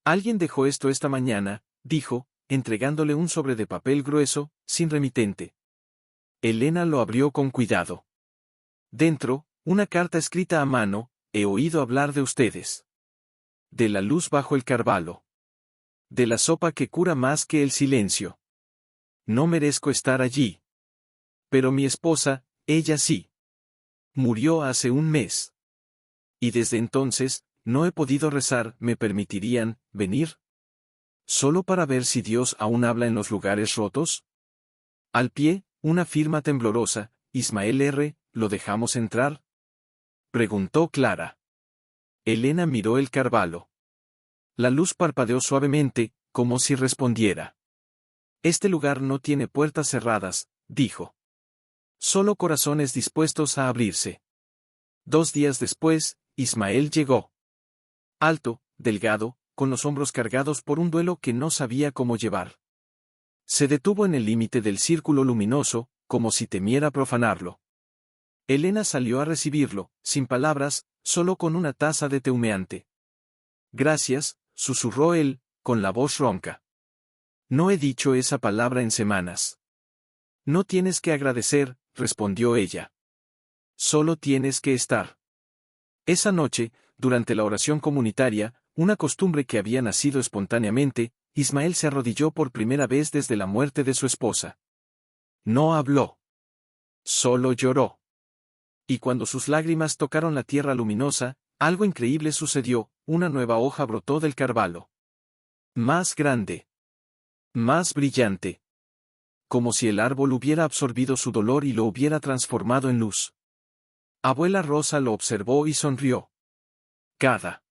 Alguien dejó esto esta mañana, dijo, entregándole un sobre de papel grueso, sin remitente. Elena lo abrió con cuidado. Dentro, una carta escrita a mano: he oído hablar de ustedes. De la luz bajo el carvalho. De la sopa que cura más que el silencio. No merezco estar allí. Pero mi esposa, ella sí. Murió hace un mes. Y desde entonces, no he podido rezar. ¿Me permitirían venir? ¿Solo para ver si Dios aún habla en los lugares rotos? Al pie, una firma temblorosa: Ismael R., ¿lo dejamos entrar?, preguntó Clara. Elena miró el carvalho. La luz parpadeó suavemente, como si respondiera. Este lugar no tiene puertas cerradas, dijo. Solo corazones dispuestos a abrirse. 2 días después, Ismael llegó. Alto, delgado, con los hombros cargados por un duelo que no sabía cómo llevar. Se detuvo en el límite del círculo luminoso, como si temiera profanarlo. Elena salió a recibirlo, sin palabras, solo con una taza de té humeante. Gracias, susurró él, con la voz ronca. No he dicho esa palabra en semanas. No tienes que agradecer, respondió ella. Solo tienes que estar. Esa noche, durante la oración comunitaria, una costumbre que había nacido espontáneamente, Ismael se arrodilló por primera vez desde la muerte de su esposa. No habló. Solo lloró. Y cuando sus lágrimas tocaron la tierra luminosa, algo increíble sucedió, una nueva hoja brotó del carvalho. Más grande. Más brillante. Como si el árbol hubiera absorbido su dolor y lo hubiera transformado en luz. Abuela Rosa lo observó y sonrió. Cada